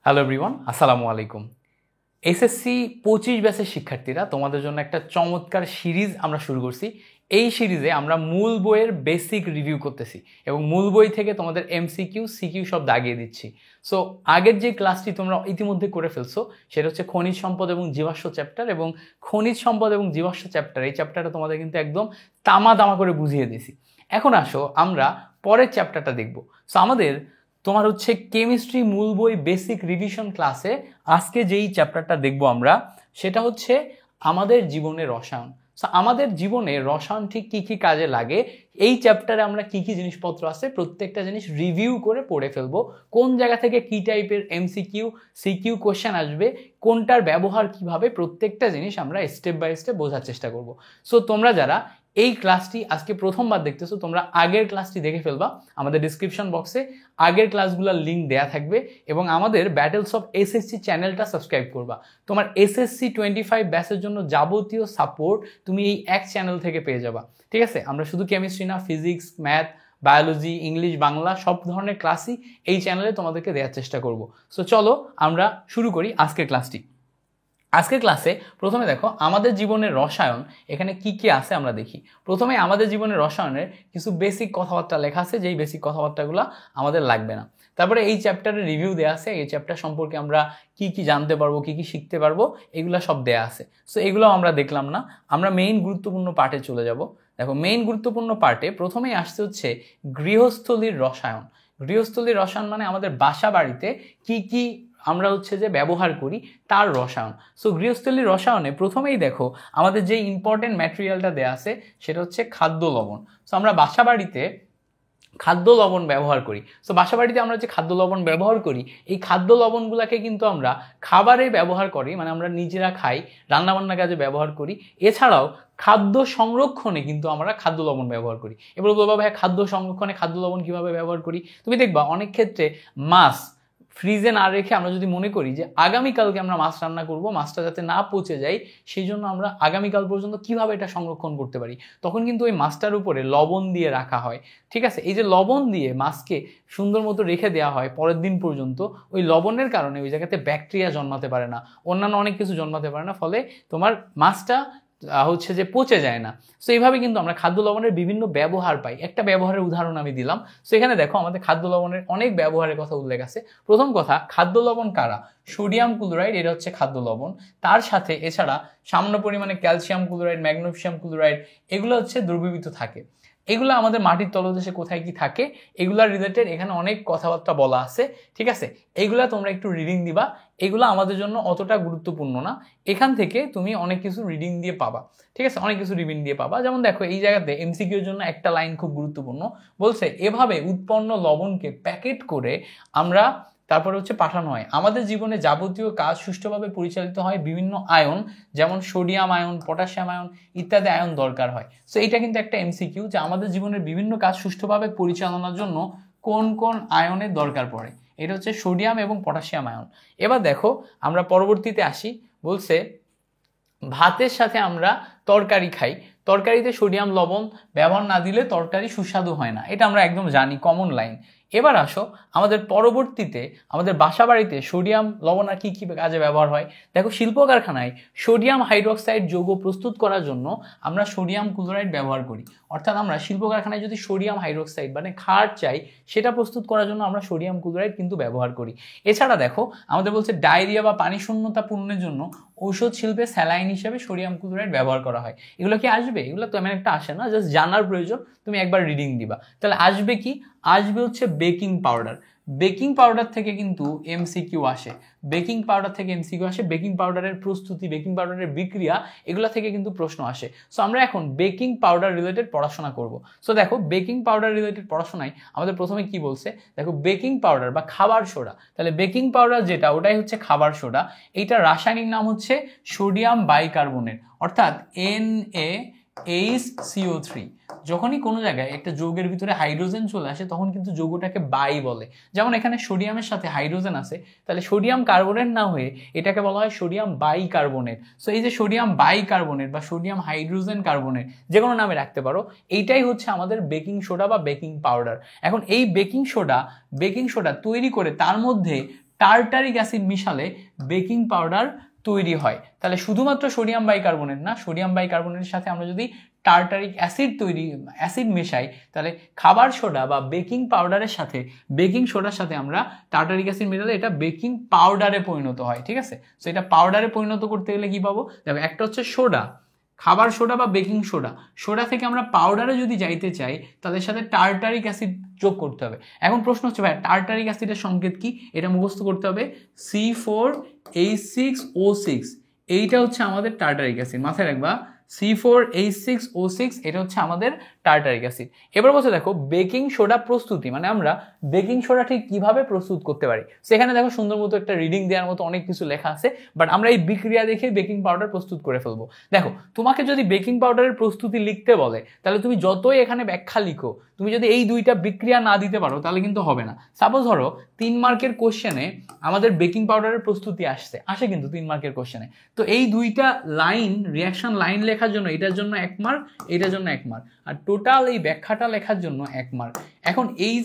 Hello everyone, আসসালামু আলাইকুম। SSC 25 ব্যাচের শিক্ষার্থীরা, তোমাদের জন্য একটা চমৎকার সিরিজ আমরা শুরু করছি। এই সিরিজে আমরা মূল বইয়ের বেসিক রিভিউ করতেছি এবং মূল বই থেকে তোমাদের এমসিকিউ সিকিউ সব দাগিয়ে দিচ্ছি। সো আগের যে ক্লাসটি তোমরা ইতিমধ্যে করে ফেলছো সেটা হচ্ছে খনিজ সম্পদ এবং জীবাশ্ম চ্যাপ্টার, এবং খনিজ সম্পদ এবং জীবাশ্ম চ্যাপ্টার এই চ্যাপ্টারটা তোমাদের কিন্তু একদম তামা তামা করে বুঝিয়ে দিয়েছি। এখন আসো আমরা পরের চ্যাপ্টারটা দেখব। সো আমাদের তোমার হচ্ছে কেমিস্ট্রি মূল বই বেসিক রিভিশন ক্লাসে আজকে যেই চ্যাপ্টারটা দেখব আমরা, সেটা হচ্ছে আমাদের জীবনে রসায়ন। সো আমাদের জীবনে রসায়ন ঠিক কী কী কাজে লাগে, এই চ্যাপ্টারে আমরা কি কি জিনিসপত্র আছে প্রত্যেকটা জিনিস রিভিউ করে পড়ে ফেলবো। কোন জায়গা থেকে কি টাইপের এমসিকিউ সিকিউ কোশ্চেন আসবে, কোনটার ব্যবহার কিভাবে, প্রত্যেকটা জিনিস আমরা স্টেপ বাই স্টেপ বোঝার চেষ্টা করব। সো তোমরা যারা এই ক্লাসটি আজকে প্রথমবার দেখতেছো, তোমরা আগের ক্লাসটি দেখে ফেলবা। আমাদের ডিসক্রিপশন বক্সে আগের ক্লাসগুলোর লিঙ্ক দেয়া থাকবে এবং আমাদের ব্যাটেলস অফ এসএসসি চ্যানেলটা সাবস্ক্রাইব করবা। তোমার এসএসসি 25 ব্যাচের জন্য যাবতীয় সাপোর্ট তুমি এই এক চ্যানেল থেকে পেয়ে যাবা। ঠিক আছে, আমরা শুধু কেমিস্ট্রি না, physics, math, biology, English, Bangla সব ধরনের ক্লাসই এই চ্যানেলে তোমাদেরকে দেওয়ার চেষ্টা করব। সো চলো আমরা শুরু করি আজকের ক্লাসটি। আজকের ক্লাসে প্রথমে দেখো আমাদের জীবনের রসায়ন এখানে কি কি আছে আমরা দেখি। প্রথমে আমাদের জীবনের রসায়নের কিছু বেসিক কথাবার্তা লেখা আছে, যেই বেসিক কথাবার্তাগুলো আমাদের লাগবে না। তারপরে এই চ্যাপ্টারের রিভিউ দেওয়া আছে, এই চ্যাপ্টার সম্পর্কে আমরা কি কি জানতে পারবো, কি কি শিখতে পারবো, এগুলো সব দেয়া আছে। সো এগুলো আমরা দেখলাম না, আমরা মেইন গুরুত্বপূর্ণ পার্টে চলে যাব। দেখো মেইন গুরুত্বপূর্ণ পার্টে প্রথমেই আসতে হচ্ছে গৃহস্থলীর রসায়ন। গৃহস্থলীর রসায়ন মানে আমাদের বাসা বাড়িতে কি কি আমরা হচ্ছে যে ব্যবহার করি তার রসায়ন। সো গৃহস্থলীর রসায়নে প্রথমেই দেখো আমাদের যে ইম্পর্টেন্ট ম্যাটেরিয়ালটা দেয়া আছে সেটা হচ্ছে খাদ্য লবণ। সো আমরা বাসা বাড়িতে খাদ্য লবণ ব্যবহার করি। সো বাসা বাড়িতে আমরা যে খাদ্য লবণ ব্যবহার করি, এই খাদ্য লবণগুলোকে কিন্তু আমরা খাবারে ব্যবহার করি, মানে আমরা নিজেরা খাই, রান্নাবান্না কাজে ব্যবহার করি। এছাড়াও খাদ্য সংরক্ষণে কিন্তু আমরা খাদ্য লবণ ব্যবহার করি। এবার বলবো ভাই খাদ্য সংরক্ষণে খাদ্য লবণ কীভাবে ব্যবহার করি, তুমি দেখবা অনেক ক্ষেত্রে মাছ ফ্রিজে না রেখে আমরা যদি মনে করি যে আগামীকালকে আমরা মাছ রান্না করব, মাছটা যাতে না পচে যায় সেই জন্য আমরা আগামীকাল পর্যন্ত কিভাবে এটা সংরক্ষণ করতে পারি, তখন কিন্তু ওই মাছটার উপরে লবণ দিয়ে রাখা হয়। ঠিক আছে, এই যে লবণ দিয়ে মাছকে সুন্দর মতো রেখে দেওয়া হয় পরের দিন পর্যন্ত, ওই লবণের কারণে ওই জায়গাতে ব্যাকটেরিয়া জন্মাতে পারে না, অন্যান্য অনেক কিছু জন্মাতে পারে না, ফলে তোমার মাছটা হচ্ছে যে পচে যায় না। সো এইভাবে কিন্তু আমরা খাদ্য লবণের বিভিন্ন ব্যবহার পাই। একটা ব্যবহারের উদাহরণ আমি দিলাম। সো এখানে দেখো আমাদের খাদ্য লবণের অনেক ব্যবহারের কথা উল্লেখ আছে। প্রথম কথা, খাদ্য লবণ কারা? সোডিয়াম ক্লোরাইড, এটা হচ্ছে খাদ্য লবণ। তার সাথে এছাড়া সামান্য পরিমাণে ক্যালসিয়াম ক্লোরাইড, ম্যাগনেসিয়াম ক্লোরাইড, এগুলো হচ্ছে দ্রবীভূত থাকে। এগুলো আমাদের মাটির তলদেশে কোথায় কি থাকে এগুলা রিলেটেড এখানে অনেক কথাবার্তা বলা আছে। ঠিক আছে, এগুলা তোমরা একটু রিডিং দিবা, এগুলো আমাদের জন্য অতটা গুরুত্বপূর্ণ না। এখান থেকে তুমি অনেক কিছু রিডিং দিয়ে পাবা। ঠিক আছে, অনেক কিছু রিডিং দিয়ে পাবা। যেমন দেখো এই জায়গাতে এমসিকিউর জন্য একটা লাইন খুব গুরুত্বপূর্ণ, বলছে এভাবে উৎপন্ন লবণকে প্যাকেট করে আমরা তারপরে হচ্ছে পাঠানো হয়। আমাদের জীবনে যাবতীয় কাজ সুষ্ঠুভাবে পরিচালিত হয় বিভিন্ন আয়ন, যেমন সোডিয়াম আয়ন, পটাশিয়াম আয়ন ইত্যাদি আয়ন দরকার হয়। সো এটা কিন্তু একটা এমসিকিউ যে আমাদের জীবনের বিভিন্ন কাজ সুষ্ঠুভাবে পরিচালনার জন্য কোন কোন আয়নের দরকার পড়ে। এটা হচ্ছে সোডিয়াম এবং পটাশিয়াম আয়ন। এবার দেখো আমরা পরবর্তীতে আসি, বলছে ভাতের সাথে আমরা তরকারি খাই, তরকারিতে সোডিয়াম লবণ ব্যবহার না দিলে তরকারি সুস্বাদু হয় না, এটা আমরা একদম জানি, কমন লাইন। এবার আসো আমাদের পরবর্তীতে আমাদের বাসা বাড়িতে সোডিয়াম লবণ আর কি কি কাজে ব্যবহার হয়। দেখো শিল্প কারখানায় সোডিয়াম হাইড্রোক্সাইড যৌগ প্রস্তুত করার জন্য আমরা সোডিয়াম ক্লোরাইড ব্যবহার করি। অর্থাৎ আমরা শিল্প কারখানায় যদি সোডিয়াম হাইড্রোক্সাইড মানে ক্ষার চাই, সেটা প্রস্তুত করার জন্য আমরা সোডিয়াম ক্লোরাইড কিন্তু ব্যবহার করি। এছাড়া দেখো আমাদের বলছে ডায়রিয়া বা পানি শূন্যতা পূরণের জন্য ঔষধ শিল্পে স্যালাইন হিসেবে সোডিয়াম ক্লোরাইড ব্যবহার করা হয়। এগুলো কি আসবে? এগুলো তো এমন একটা আসে না, জাস্ট জানার প্রয়োজন, তুমি একবার রিডিং দিবা। তাহলে আসবে কি? আসবে হচ্ছে বেকিং পাউডার। বেকিং পাউডার থেকে কিন্তু এমসিকিউ আসে, বেকিং পাউডার থেকে এমসিকিউ আসে। বেকিং পাউডারের প্রস্তুতি, বেকিং পাউডারের বিক্রিয়া, এগুলো থেকে কিন্তু প্রশ্ন আসে। সো আমরা এখন বেকিং পাউডার রিলেটেড পড়াশোনা করব। সো দেখো বেকিং পাউডার রিলেটেড পড়াশোনায় আমাদের প্রথমে কি বলছে, দেখো বেকিং পাউডার বা খাবার সোডা, তাহলে বেকিং পাউডার যেটা ওটাই হচ্ছে খাবার সোডা। এইটার রাসায়নিক নাম হচ্ছে সোডিয়াম বাইকার্বনেট, অর্থাৎ NaHCO3। যখনই কোনো জায়গায় একটা যৌগের ভিতরে হাইড্রোজেন চলে আসে তখন কিন্তু যৌগটাকে বাই বলে। যেমন এখানে সোডিয়ামের সাথে হাইড্রোজেন আছে, তাহলে সোডিয়াম কার্বনেট না হয়ে এটাকে বলা হয় সোডিয়াম বাইকার্বনেট। সো এই যে সোডিয়াম বাইকার্বনেট বা সোডিয়াম হাইড্রোজেন কার্বনেট যে কোনো নামে রাখতে পারো, এইটাই হচ্ছে আমাদের বেকিং সোডা বা বেকিং পাউডার। এখন এই বেকিং সোডা তৈরি করে তার মধ্যে টার্টারিক অ্যাসিড মিশালে বেকিং পাউডার তৈরি হয়। তাহলে শুধুমাত্র সোডিয়াম বাইকার্বনেট না, সোডিয়াম বাইকার্বনেটের সাথে আমরা যদি টার্টারিক অ্যাসিড মেশাই তাহলে খাবার সোডা বা বেকিং পাউডারের সাথে, বেকিং সোডার সাথে আমরা টার্টারিক অ্যাসিড মেশালে এটা বেকিং পাউডারে পরিণত হয়। ঠিক আছে, সো এটা পাউডারে পরিণত করতে গেলে কি পাবো? দেখো, একটা হচ্ছে সোডা, খাবার সোডা বা বেকিং সোডা, সোডা থেকে আমরা পাউডারে যদি যাইতে চাই তাদের সাথে টার্টারিক অ্যাসিড যোগ করতে হবে। এখন প্রশ্ন হচ্ছে ভাই টার্টারিক অ্যাসিডের সংকেত কি? এটা মুখস্থ করতে হবে, C4H6O6, এইটা হচ্ছে আমাদের টার্টারিক অ্যাসিড, মাথায় রাখবা C4H6O6 এটা হচ্ছে আমাদের টার্টারিক অ্যাসিড। এবার বলছে দেখো বেকিং সোডা প্রস্তুতি, মানে আমরা বেকিং সোডা ঠিক কিভাবে প্রস্তুত করতে পারি। সেখানে দেখো সুন্দর মতো একটা রিডিং দেওয়ার মতো অনেক কিছু লেখা আছে, বাট আমরা এই বিক্রিয়া দেখে বেকিং পাউডার প্রস্তুত করে ফেলবো। দেখো, তোমাকে যদি বেকিং পাউডারের প্রস্তুতি লিখতে বলে তাহলে তুমি যতই এখানে ব্যাখ্যা লিখো, তুমি যদি এই দুইটা বিক্রিয়া না দিতে পারো তাহলে কিন্তু হবে না। সাপোজ ধরো 3 মার্কের কোশ্চেনে আমাদের বেকিং পাউডারের প্রস্তুতি আসে কিন্তু 3 মার্কের কোশ্চেনে, তো এই দুইটা লাইন রিয়াকশন লাইন লেখার জন্য এটার জন্য 1 মার্ক, এটার জন্য 1 মার্ক, আর টোটাল এই ব্যাখ্যাটা লেখার জন্য 1 মার্ক। এখন এই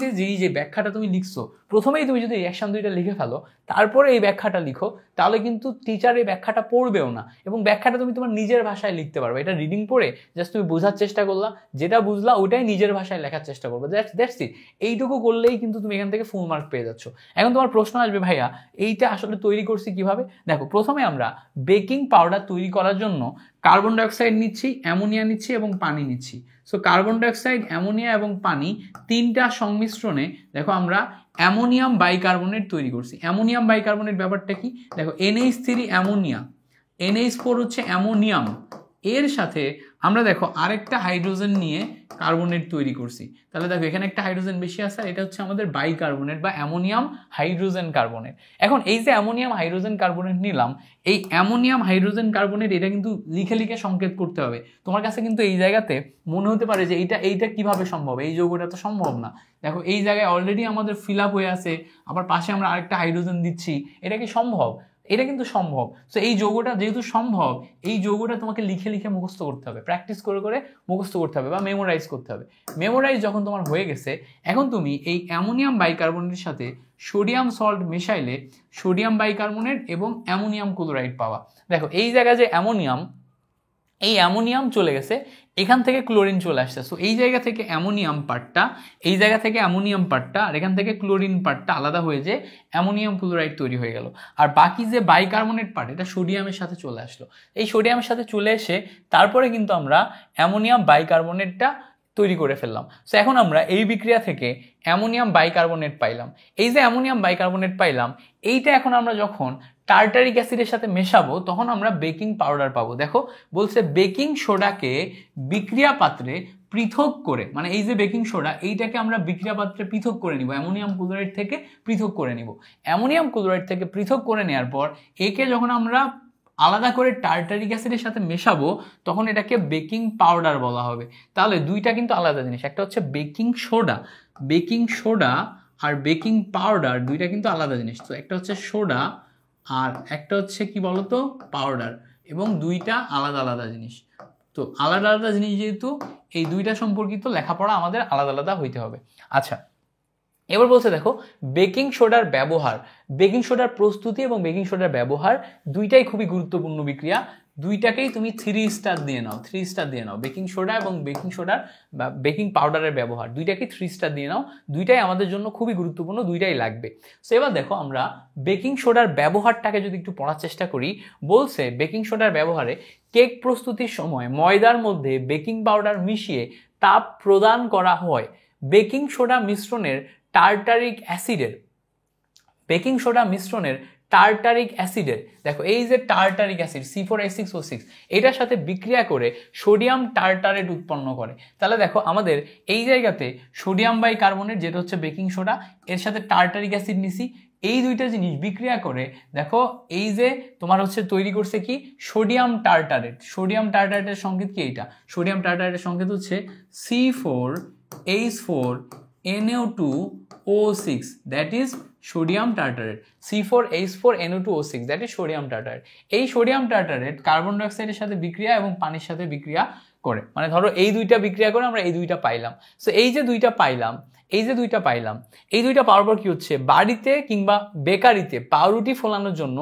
যে ব্যাখ্যাটা তুমি লিখছো, প্রথমেই তুমি যদি রিয়াকশন দুইটা লিখে ফেলো তারপরে এই ব্যাখ্যাটা লিখো, তাহলে কিন্তু টিচার এই ব্যাখ্যাটা পড়বেও না এবং ব্যাখ্যাটা তুমি তোমার নিজের ভাষায় লিখতে পারবে। এটা রিডিং পড়ে জাস্ট তুমি বোঝার চেষ্টা করলা, যেটা বুঝলা ওটাই নিজের ভাষায় লেখার চেষ্টা করবে, দ্যাটস ইট। এইটুকু করলেই কিন্তু তুমি এখান থেকে ফুল মার্ক পেয়ে যাচ্ছ। এখন তোমার প্রশ্ন আসবে, ভাইয়া এইটা আসলে তৈরি করছি কিভাবে? দেখো, প্রথমে আমরা বেকিং পাউডার তৈরি করার জন্য কার্বন ডাইঅক্সাইড নিচ্ছি, অ্যামোনিয়া নিচ্ছি এবং পানি নিচ্ছি। সো কার্বন ডাইঅক্সাইড, অ্যামোনিয়া এবং পানি তিনটা সংমিশ্রণে দেখো আমরা অ্যামোনিয়াম বাইকার্বনেট তৈরি করছি। অ্যামোনিয়াম বাইকার্বনেট ব্যাপারটা কি? দেখো, NH3 অ্যামোনিয়া, NH4 হচ্ছে অ্যামোনিয়াম, এর সাথে আমরা দেখো আরেকটা হাইড্রোজেন নিয়ে কার্বনেট তৈরি করছি। তাহলে দেখো এখানে একটা হাইড্রোজেন বেশি আছে, এটা হচ্ছে আমাদের বাইকার্বনেট বা অ্যামোনিয়াম হাইড্রোজেন কার্বনেট। এখন এই যে অ্যামোনিয়াম হাইড্রোজেন কার্বনেট নিলাম, এই অ্যামোনিয়াম হাইড্রোজেন কার্বনেট এটা কিন্তু লিখে লিখে সংকেত করতে হবে। তোমার কাছে কিন্তু এই জায়গাতে মনে হতে পারে যে এইটা কিভাবে সম্ভব, এই যৌগটা তো সম্ভব না। দেখো এই জায়গায় অলরেডি আমাদের ফিল আপ হয়ে আছে, আবার পাশে আমরা আরেকটা হাইড্রোজেন দিচ্ছি, এটা কি সম্ভব? এটা কিন্তু সম্ভব। সো এই যৌগটা যেহেতু সম্ভব, এই যৌগটা তোমাকে লিখে লিখে মুখস্থ করতে হবে, প্র্যাকটিস করে করে মুখস্থ করতে হবে বা মেমোরাইজ করতে হবে। মেমোরাইজ যখন তোমার হয়ে গেছে, এখন তুমি এই অ্যামোনিয়াম বাইকার্বনেটের সাথে সোডিয়াম সল্ট মেশাইলে সোডিয়াম বাইকার্বনেট এবং অ্যামোনিয়াম ক্লোরাইড পাওয়া। দেখো এই জায়গায় যে অ্যামোনিয়াম, এই অ্যামোনিয়াম চলে গেছে, এখান থেকে ক্লোরিন চলে আসছে। সো এই জায়গা থেকে অ্যামোনিয়াম পার্টটা, এই জায়গা থেকে অ্যামোনিয়াম পার্টটা, আর এখান থেকে ক্লোরিন পার্টটা আলাদা হয়ে যে অ্যামোনিয়াম ক্লোরাইড তৈরি হয়ে গেল। আর বাকি যে বাইকার্বনেট পার্ট, এটা সোডিয়ামের সাথে চলে আসলো। এই সোডিয়ামের সাথে চলে এসে তারপরে কিন্তু আমরা অ্যামোনিয়াম বাইকার্বনেটটা তৈরি করে ফেললাম। সো এখন আমরা এই বিক্রিয়া থেকে অ্যামোনিয়াম বাইকার্বনেট পাইলাম। এই যে অ্যামোনিয়াম বাইকার্বনেট পাইলাম, এইটা এখন আমরা যখন টার্টারিক অ্যাসিডের সাথে মেশাবো তখন আমরা বেকিং পাউডার পাবো। দেখো বলছে বেকিং সোডাকে বিক্রিয়া পাত্রে পৃথক করে, মানে এই যে বেকিং সোডা এইটাকে আমরা বিক্রিয়া পাত্রে পৃথক করে নিব, অ্যামোনিয়াম ক্লোরাইড থেকে পৃথক করে নিব। অ্যামোনিয়াম ক্লোরাইড থেকে পৃথক করে নেওয়ার পর একে যখন আমরা আলাদা করে টার্টারিক অ্যাসিডের সাথে মেশাবো তখন এটাকে বেকিং পাউডার বলা হবে। তাহলে দুইটা কিন্তু আলাদা জিনিস, একটা হচ্ছে বেকিং সোডা আর বেকিং পাউডার, দুইটা কিন্তু আলাদা জিনিস। তো একটা হচ্ছে সোডা আর একটা হচ্ছে কি বলতো পাউডার, এবং দুইটা আলাদা আলাদা জিনিস। তো আলাদা আলাদা জিনিস যেহেতু, এই দুইটা সম্পর্কিত লেখাপড়া আমাদের আলাদা আলাদা হইতে হবে। আচ্ছা, এবার বলছে দেখো বেকিং সোডার ব্যবহার, বেকিং সোডার প্রস্তুতি এবং বেকিং সোডার ব্যবহার দুইটাই খুবই গুরুত্বপূর্ণ বিক্রিয়া। দুইটাকেই তুমি 3 স্টার দিয়ে নাও, 3 স্টার দিয়ে নাও। বেকিং সোডা এবং বেকিং সোডার বা বেকিং পাউডারের ব্যবহার দুইটাকেই 3 স্টার দিয়ে নাও। দুইটাই আমাদের জন্য খুবই গুরুত্বপূর্ণ, দুইটাই লাগবে। সো এবার দেখো আমরা বেকিং সোডার ব্যবহারটাকে যদি একটু পড়ার চেষ্টা করি, বলছে বেকিং সোডার ব্যবহারে কেক প্রস্তুতির সময় ময়দার মধ্যে বেকিং পাউডার মিশিয়ে তাপ প্রদান করা হয়। বেকিং সোডা মিশ্রণের টার্টারিক অ্যাসিডের, বেকিং সোডা মিশ্রণের টার্টারিক অ্যাসিডের, দেখো এই যে টার্টারিক অ্যাসিড C4H6O6 এটার সাথে বিক্রিয়া করে সোডিয়াম টার্টারেট উৎপন্ন করে। তাহলে দেখো আমাদের এই জায়গাতে সোডিয়াম বাইকার্বনেট যেটা হচ্ছে বেকিং সোডা, এর সাথে টার্টারিক অ্যাসিড নিছি, এই দুইটা জিনিস বিক্রিয়া করে দেখো এই যে তোমার হচ্ছে তৈরি করছে কি সোডিয়াম টার্টারেট। সোডিয়াম টার্টারেটের সংকেত কি? এইটা সোডিয়াম টার্টারেটের সংকেত হচ্ছে C4H4NO2O6, that is sodium tartrate. C4H4NO2O6 that is sodium tartrate. এই সোডিয়াম টার্টারেট কার্বন ডাইঅক্সাইডের সাথে বিক্রিয়া এবং পানির সাথে বিক্রিয়া করে, মানে ধরো এই দুইটা বিক্রিয়া করে আমরা এই দুইটা পাইলাম। সো এই যে দুইটা পাইলাম, এই যে দুইটা পাইলাম, এই দুইটা পাওয়ার পর কি হচ্ছে, বাড়িতে কিংবা বেকারিতে পাউরুটি ফোলানোর জন্য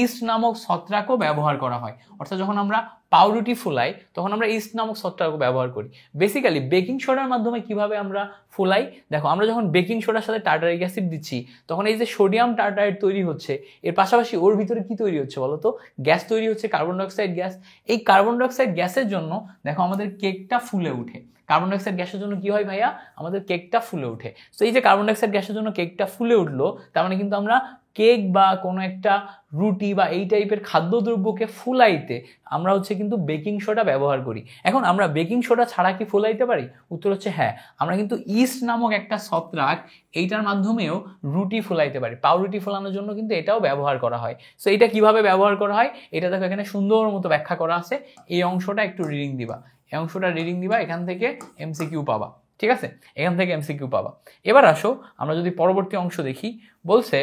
ইস্ট নামক ছত্রাকও ব্যবহার করা হয়। অর্থাৎ যখন আমরা পাউরুটি ফুলাই তখন আমরা ইস্ট নামক ছত্রাকও ব্যবহার করি। বেসিক্যালি বেকিং সোডার মাধ্যমে কিভাবে আমরা ফুলাই, দেখো আমরা যখন বেকিং সোডার সাথে টার্টারিক অ্যাসিড দিচ্ছি তখন এই যে সোডিয়াম টার্টারেট তৈরি হচ্ছে, এর পাশাপাশি ওর ভিতরে কি তৈরি হচ্ছে বলো তো, গ্যাস তৈরি হচ্ছে, কার্বন ডাইঅক্সাইড গ্যাস। এই কার্বন ডাইঅক্সাইড গ্যাসের জন্য দেখো আমাদের কেকটা ফুলে ওঠে। কার্বন ডাইঅক্সাইড গ্যাসের জন্য কি হয় ভাইয়া, আমাদের কেকটা ফুলে ওঠে। তো এই যে কার্বন ডাইঅক্সাইড গ্যাসের জন্য কেকটা ফুলে উঠলো, তার মানে কিন্তু আমরা কেক বা কোনো একটা রুটি বা এই টাইপের খাদ্যদ্রব্যকে ফুলাইতে আমরা হচ্ছে কিন্তু বেকিং সোডা ব্যবহার করি। এখন আমরা বেকিং সোডা ছাড়া কি ফুলাইতে পারি? উত্তর হচ্ছে হ্যাঁ, আমরা কিন্তু ইস্ট নামক একটা ছত্রাক এইটার মাধ্যমেও রুটি ফুলাইতে পারি। পাউরুটি ফোলানোর জন্য কিন্তু এটাও ব্যবহার করা হয়। সো এটা কিভাবে ব্যবহার করা হয় এটা দেখো এখানে সুন্দর মতো ব্যাখ্যা করা আছে। এই অংশটা একটু রিডিং দিবা, এই অংশটা রিডিং দিবা, এখান থেকে এমসিকিউ পাবা। ঠিক আছে, এখান থেকে এমসিকিউ পাবা। এবার আসো আমরা যদি পরবর্তী অংশ দেখি, বলছে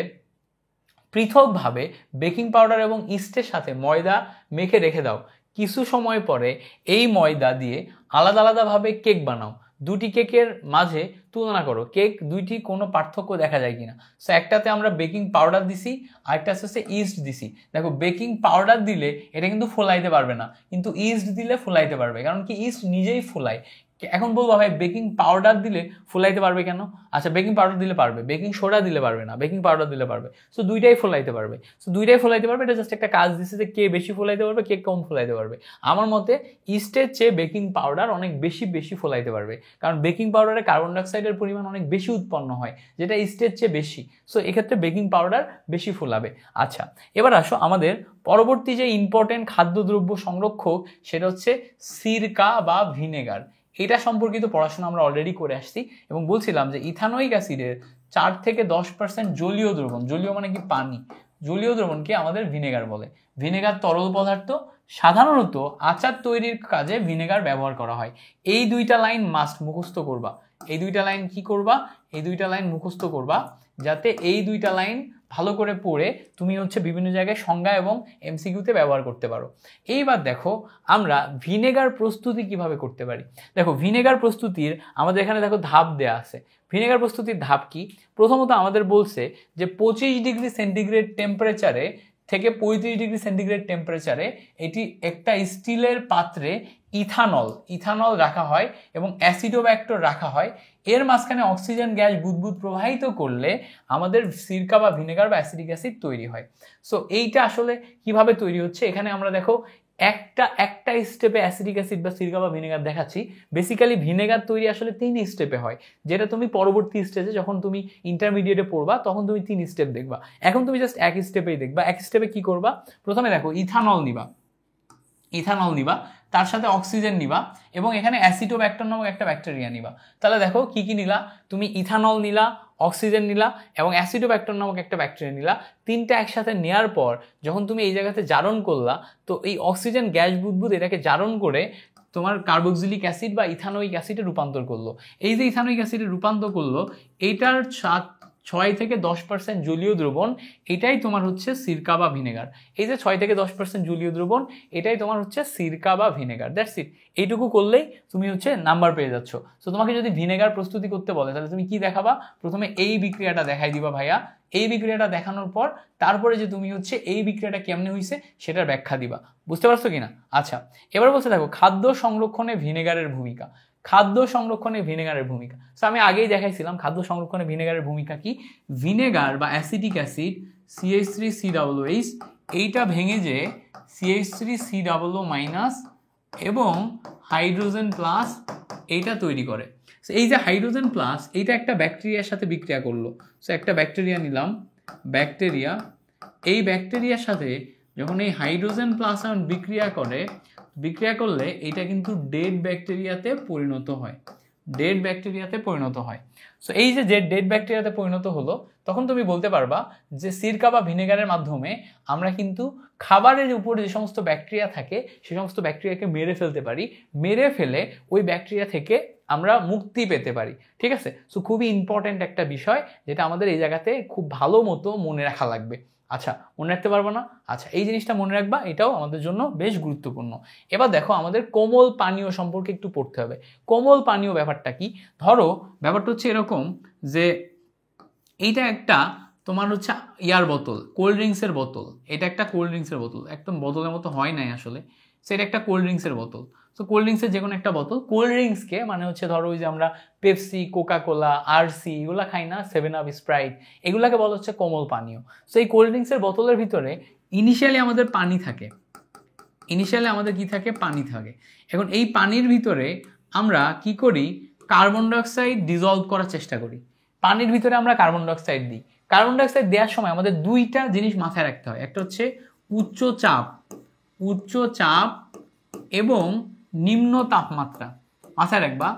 পৃথকভাবে বেকিং পাউডার এবং ইস্টের সাথে ময়দা মেখে রেখে দাও, কিছু সময় পরে এই ময়দা দিয়ে আলাদা আলাদাভাবে কেক বানাও, দুটি কেকের মাঝে তুলনা করো, কেক দুইটি কোনো পার্থক্য দেখা যায় কিনা। সো একটাতে আমরা বেকিং পাউডার দিছি, আরেকটা হচ্ছে ইস্ট দিছি। দেখো বেকিং পাউডার দিলে এটা কিন্তু ফোলাইতে পারবে না, কিন্তু ইস্ট দিলে ফোলাইতে পারবে, কারণ কি ইস্ট নিজেই ফোলায়। এখন বলবো ভাই বেকিং পাউডার দিলে ফুলাইতে পারবে কেন? আচ্ছা বেকিং পাউডার দিলে পারবে, বেকিং সোডা দিলে পারবে না, বেকিং পাউডার দিলে পারবে। সো দুইটাই ফুলাইতে পারবে। সো দুইটাই ফুলাইতে পারবে, এটা জাস্ট একটা কাজ দিচ্ছে যে কে বেশি ফুলাইতে পারবে, কে কম ফুলাইতে পারবে। আমার মতে ইস্টের চেয়ে বেকিং পাউডার অনেক বেশি ফুলাইতে পারবে, কারণ বেকিং পাউডারে কার্বন ডাইঅক্সাইডের পরিমাণ অনেক বেশি উৎপন্ন হয়, যেটা ইস্টের চেয়ে বেশি। সো এক্ষেত্রে বেকিং পাউডার বেশি ফুলাবে। আচ্ছা এবার আসো আমাদের পরবর্তী যে ইম্পর্টেন্ট খাদ্যদ্রব্য সংরক্ষক সেটা হচ্ছে সিরকা বা ভিনেগার। এটা সম্পর্কিত পড়াশোনা আমরা অলরেডি করে আসছি এবং বলছিলাম যে ইথানোয়িক অ্যাসিডের 4 থেকে 10% জলীয় দ্রবণ, জলীয় মানে কি পানি, জলীয় দ্রবণকে আমাদের ভিনেগার বলে। ভিনেগার তরল পদার্থ, সাধারণত আচার তৈরির কাজে ভিনেগার ব্যবহার করা হয়। এই দুইটা লাইন মাস্ট মুখস্থ করবা। এই দুইটা লাইন কি করবা, এই দুইটা লাইন মুখস্থ করবা, যাতে এই দুইটা লাইন ভালো করে পড়ে তুমি হচ্ছে বিভিন্ন জায়গায় সংজ্ঞা এবং এমসিকিউতে ব্যবহার করতে পারো। এইবার দেখো আমরা ভিনেগার প্রস্তুতি কিভাবে করতে পারি। দেখো ভিনেগার প্রস্তুতির আমাদের এখানে দেখো ধাপ দেয়া আছে। ভিনেগার প্রস্তুতির ধাপ কি? প্রথমত আমাদের বলছে যে 25 ডিগ্রি সেন্টিগ্রেড টেম্পারেচারে থেকে 35 ডিগ্রি সেন্টিগ্রেড টেম্পারেচারে এটি একটা স্টিলের পাত্রে ইথানল রাখা হয় এবং অ্যাসিডোব্যাক্টর রাখা হয়। এর মাঝখানে অক্সিজেন গ্যাস বুদবুদ প্রবাহিত করলে আমাদের সিরকা বা ভিনেগার বা অ্যাসিডিক অ্যাসিড তৈরি হয়। সো এইটা আসলে কিভাবে তৈরি হচ্ছে, এখানে আমরা দেখো একটা স্টেপে অ্যাসিডিক অ্যাসিড বা সিরকা বা ভিনেগার দেখাচ্ছি। বেসিক্যালি ভিনেগার তৈরি আসলে 3 স্টেপে হয়, যেটা তুমি পরবর্তী স্টেজে যখন তুমি ইন্টারমিডিয়েটে পড়বা তখন তুমি 3 স্টেপ দেখবা। এখন তুমি জাস্ট এক স্টেপেই দেখবা। এক স্টেপে কি করবা, প্রথমে দেখো ইথানল নিবা, তার সাথে অক্সিজেন নিবা এবং এখানে অ্যাসিডোব্যাক্টর নামক একটা ব্যাকটেরিয়া নিবা। তাহলে দেখো কি কি নিলা, তুমি ইথানল নিলা, অক্সিজেন নিলা এবং অ্যাসিডোব্যাক্টর নামক একটা ব্যাকটেরিয়া নিলা। তিনটা একসাথে নেওয়ার পর যখন তুমি এই জায়গাতে জারণ করলা, তো এই অক্সিজেন গ্যাস বুদবুদ এটাকে জারণ করে তোমার কার্বক্সিলিক অ্যাসিড বা ইথানোয়িক অ্যাসিডে রূপান্তর করলো। এই যে ইথানোয়িক অ্যাসিডে রূপান্তর করলো, এইটার 6 থেকে 10% জলীয় দ্রবণ, এটাই তোমার হচ্ছে সিরকা বা ভিনেগার। এই যে 6 থেকে 10% জলীয় দ্রবণ, এটাই তোমার হচ্ছে সিরকা বা ভিনেগার। That's it. এইটুকু করলেই তুমি হচ্ছে নাম্বার পেয়ে যাচ্ছ। সো তোমাকে যদি ভিনেগার প্রস্তুতি করতে বলে তাহলে তুমি কি দেখাবা, প্রথমে এই বিক্রিয়াটা দেখাই দিবা ভাইয়া। এই বিক্রিয়াটা দেখানোর পর তারপরে যে তুমি হচ্ছে এই বিক্রিয়াটা কেমনে হয়েছে সেটার ব্যাখ্যা দিবা। বুঝতে পারছো কিনা? আচ্ছা এবার বলছে দেখো খাদ্য সংরক্ষণে ভিনেগারের ভূমিকা। খাদ্য সংরক্ষণে ভিনেগারের ভূমিকা, সো আমি আগেই দেখাইছিলাম খাদ্য সংরক্ষণে ভিনেগারের ভূমিকা কি। ভিনেগার বা অ্যাসিটিক অ্যাসিড CH3COOH এইটা ভেঙে যে CH3COO- এবং হাইড্রোজেন প্লাস এইটা তৈরি করে। সো এই যে হাইড্রোজেন প্লাস এইটা একটা ব্যাকটেরিয়ার সাথে বিক্রিয়া করলো। সো একটা ব্যাকটেরিয়া নিলাম, এই ব্যাকটেরিয়ার সাথে যখন এই হাইড্রোজেন প্লাস আয়ন বিক্রিয়া করলে এটা কিন্তু ডেড ব্যাকটেরিয়াতে পরিণত হয়। সো এই যে ডেড ব্যাকটেরিয়াতে পরিণত হলো, তখন তুমি বলতে পারবা যে সিরকা বা ভিনেগারের মাধ্যমে আমরা কিন্তু খাবারের উপরে যে সমস্ত ব্যাকটেরিয়া থাকে সে সমস্ত ব্যাকটেরিয়াকে মেরে ফেলতে পারি, মেরে ফেলে ওই ব্যাকটেরিয়া থেকে আমরা মুক্তি পেতে পারি। ঠিক আছে, সো খুবই ইম্পর্টেন্ট একটা বিষয় যেটা আমাদের এই জায়গাতে খুব ভালো মতো মনে রাখা লাগবে। আচ্ছা, মনে রাখতে পারবো না? আচ্ছা, এই জিনিসটা মনে রাখবা, এটাও আমাদের জন্য বেশ গুরুত্বপূর্ণ। এবার দেখো আমাদের কোমল পানীয় সম্পর্কে একটু পড়তে হবে। কোমল পানীয় ব্যাপারটা কি? ধরো ব্যাপারটা হচ্ছে এরকম যে এইটা একটা তোমার হচ্ছে ইয়ার বোতল, কোল্ড ড্রিঙ্কসের বোতল। এটা একটা কোল্ড ড্রিঙ্কসের বোতল, একদম বোতলের মতো হয় নাই আসলে, সেটা একটা কোল্ড ড্রিঙ্কসের বোতল। তো কোল্ড ড্রিঙ্কসের যে কোনো একটা বোতল, কোল্ড ড্রিঙ্কসকে মানে হচ্ছে ধরো ওই যে আমরা পেপসি, কোকা কোলা, আরসি এগুলো খাই না, 7 আপ, স্প্রাইট, এগুলাকে বলা হচ্ছে কোমল পানীয়। সো এই কোল্ড ড্রিঙ্কসের বোতলের ভিতরে ইনিশিয়ালি আমাদের পানি থাকে, ইনিশিয়ালি আমাদের কি থাকে? পানি থাকে। এখন এই পানির ভিতরে আমরা কি করি? কার্বন ডাইঅক্সাইড ডিজলভ করার চেষ্টা করি। পানির ভিতরে আমরা কার্বন ডাইঅক্সাইড দিই। কার্বন ডাইঅক্সাইড দেওয়ার সময় আমাদের দুইটা জিনিস মাথায় রাখতে হয়। একটা হচ্ছে উচ্চ চাপ, উচ্চ চাপ এবং নিম্ন তাপমাত্রা। মাথায় রাখবা,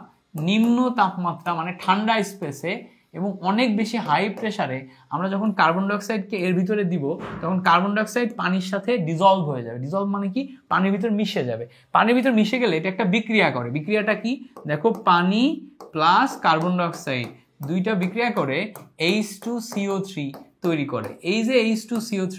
নিম্ন তাপমাত্রা মানে ঠান্ডা স্পেসে এবং অনেক বেশি হাই প্রেসারে আমরা যখন কার্বন ডাইঅক্সাইডকে এর ভিতরে দিব, তখন কার্বন ডাইঅক্সাইড পানির সাথে ডিজলভ হয়ে যাবে। ডিজলভ মানে কি? পানির ভিতর মিশে যাবে। পানির ভিতর মিশে গেলে এটা একটা বিক্রিয়া করে। বিক্রিয়াটা কি? দেখো, পানি প্লাস কার্বন ডাইঅক্সাইড দুইটা বিক্রিয়া করে H2CO3 তৈরি করে। এই যে H2CO3,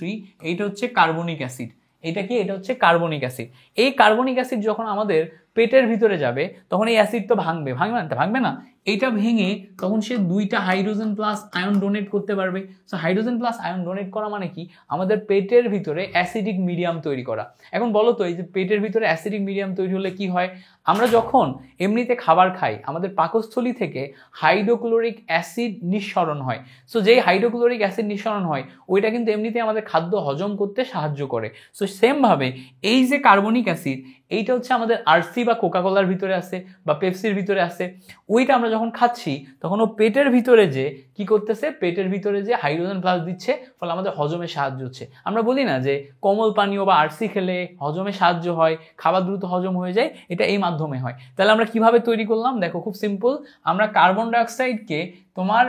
এইটা হচ্ছে কার্বনিক অ্যাসিড। এটা কি? এটা হচ্ছে কার্বনিক অ্যাসিড। এই কার্বনিক অ্যাসিড যখন আমাদের পেটের ভিতরে যাবে, তখন এই অ্যাসিড তো ভাঙবে, ভাঙবে না? এইটা ভেঙে তখন সে দুইটা হাইড্রোজেন প্লাস আয়ন ডোনেট করতে পারবে। So hydrogen plus ion donate করা মানে কি? আমাদের পেটের ভিতরে অ্যাসিডিক মিডিয়াম তৈরি করা। এখন বলো তো, এই যে পেটের ভিতরে অ্যাসিডিক মিডিয়াম তৈরি হলে কি হয়? আমরা যখন এমনিতে খাবার খাই, আমাদের পাকস্থলী থেকে হাইড্রোক্লোরিক অ্যাসিড নিঃসরণ হয়। সো যেই হাইড্রোক্লোরিক অ্যাসিড নিঃসরণ হয়, ওইটা কিন্তু এমনিতে আমাদের খাদ্য হজম করতে সাহায্য করে। সো সেমভাবে এই যে কার্বনিক অ্যাসিড, এইটা হচ্ছে আমাদের আরসি বা কোকাকোলার ভিতরে আছে বা পেপসির ভিতরে আছে। ওইটা আমরা যখন খাচ্ছি, তখন ও পেটের ভিতরে যে কি করতেছে? পেটের ভিতরে যে হাইড্রোজেন প্লাস দিচ্ছে, ফলে আমাদের হজমে সাহায্য হচ্ছে। আমরা বলি না যে কোমল পানীয় বা আরসি খেলে হজমে সাহায্য হয়, খাবার দ্রুত হজম হয়ে যায়, এটা এই মাধ্যমে হয়। তাহলে আমরা কিভাবে তৈরি করলাম? দেখো, খুব সিম্পল। আমরা কার্বন ডাইঅক্সাইডকে তোমার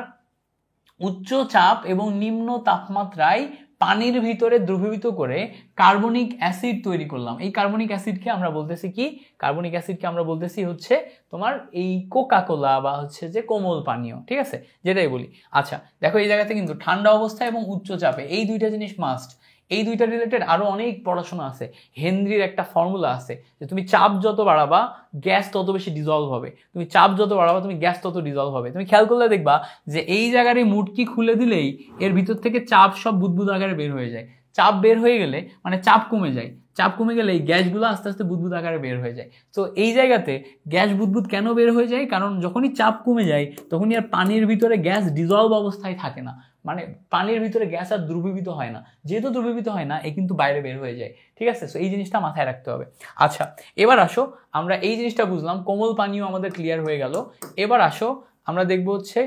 উচ্চ চাপ এবং নিম্ন তাপমাত্রায় পানির ভিতরে দ্রবীভূত করে কার্বনিক অ্যাসিড তৈরি করলাম। এই কার্বনিক অ্যাসিডকে আমরা বলতেছি কি? কার্বনিক অ্যাসিডকে আমরা বলতেছি হচ্ছে তোমার এই কোকা কোলা বা হচ্ছে যে কোমল পানীয়, ঠিক আছে? যেটাই বলি। আচ্ছা দেখো, এই জায়গাতে কিন্তু ঠান্ডা অবস্থায় এবং উচ্চ চাপে এই দুইটা জিনিস মাস্ট। এই দুইটা রিলেটেড আরো অনেক পড়াশোনা আছে। হেনরির একটা ফর্মুলা আছে যে তুমি চাপ যত বাড়াবা, গ্যাস তত বেশি ডিজলভ হবে। তুমি চাপ যত বাড়াবা, তুমি গ্যাস তত ডিজলভ হবে। তুমি খেয়াল করলে দেখবা যে এই জায়গার এই মুটকি খুলে দিলেই এর ভিতর থেকে চাপ সব বুদবুদ আকারে বের হয়ে যায়। চাপ বের হয়ে গেলে মানে চাপ কমে যায়। চাপ কমে গেলে এই গ্যাসগুলো আস্তে আস্তে বুদবুদ আকারে বের হয়ে যায়। তো এই জায়গাতে গ্যাস বুদবুদ কেন বের হয়ে যায়? কারণ যখনই চাপ কমে যায়, তখনই আর পানির ভিতরে গ্যাস ডিজলভ অবস্থায় থাকে না। মানে পানির ভিতরে গ্যাস আর দ্রবীভূত হয় না। যেহেতু দ্রবীভূত হয় না, এ কিন্তু বাইরে বের হয়ে যায়। ঠিক আছে? সো এই জিনিসটা মাথায় রাখতে হবে। আচ্ছা, এবার আসো, আমরা এই জিনিসটা বুঝলাম, কোমল পানীয় আমাদের ক্লিয়ার হয়ে গেল। এবার আসো আমরা দেখবো হচ্ছে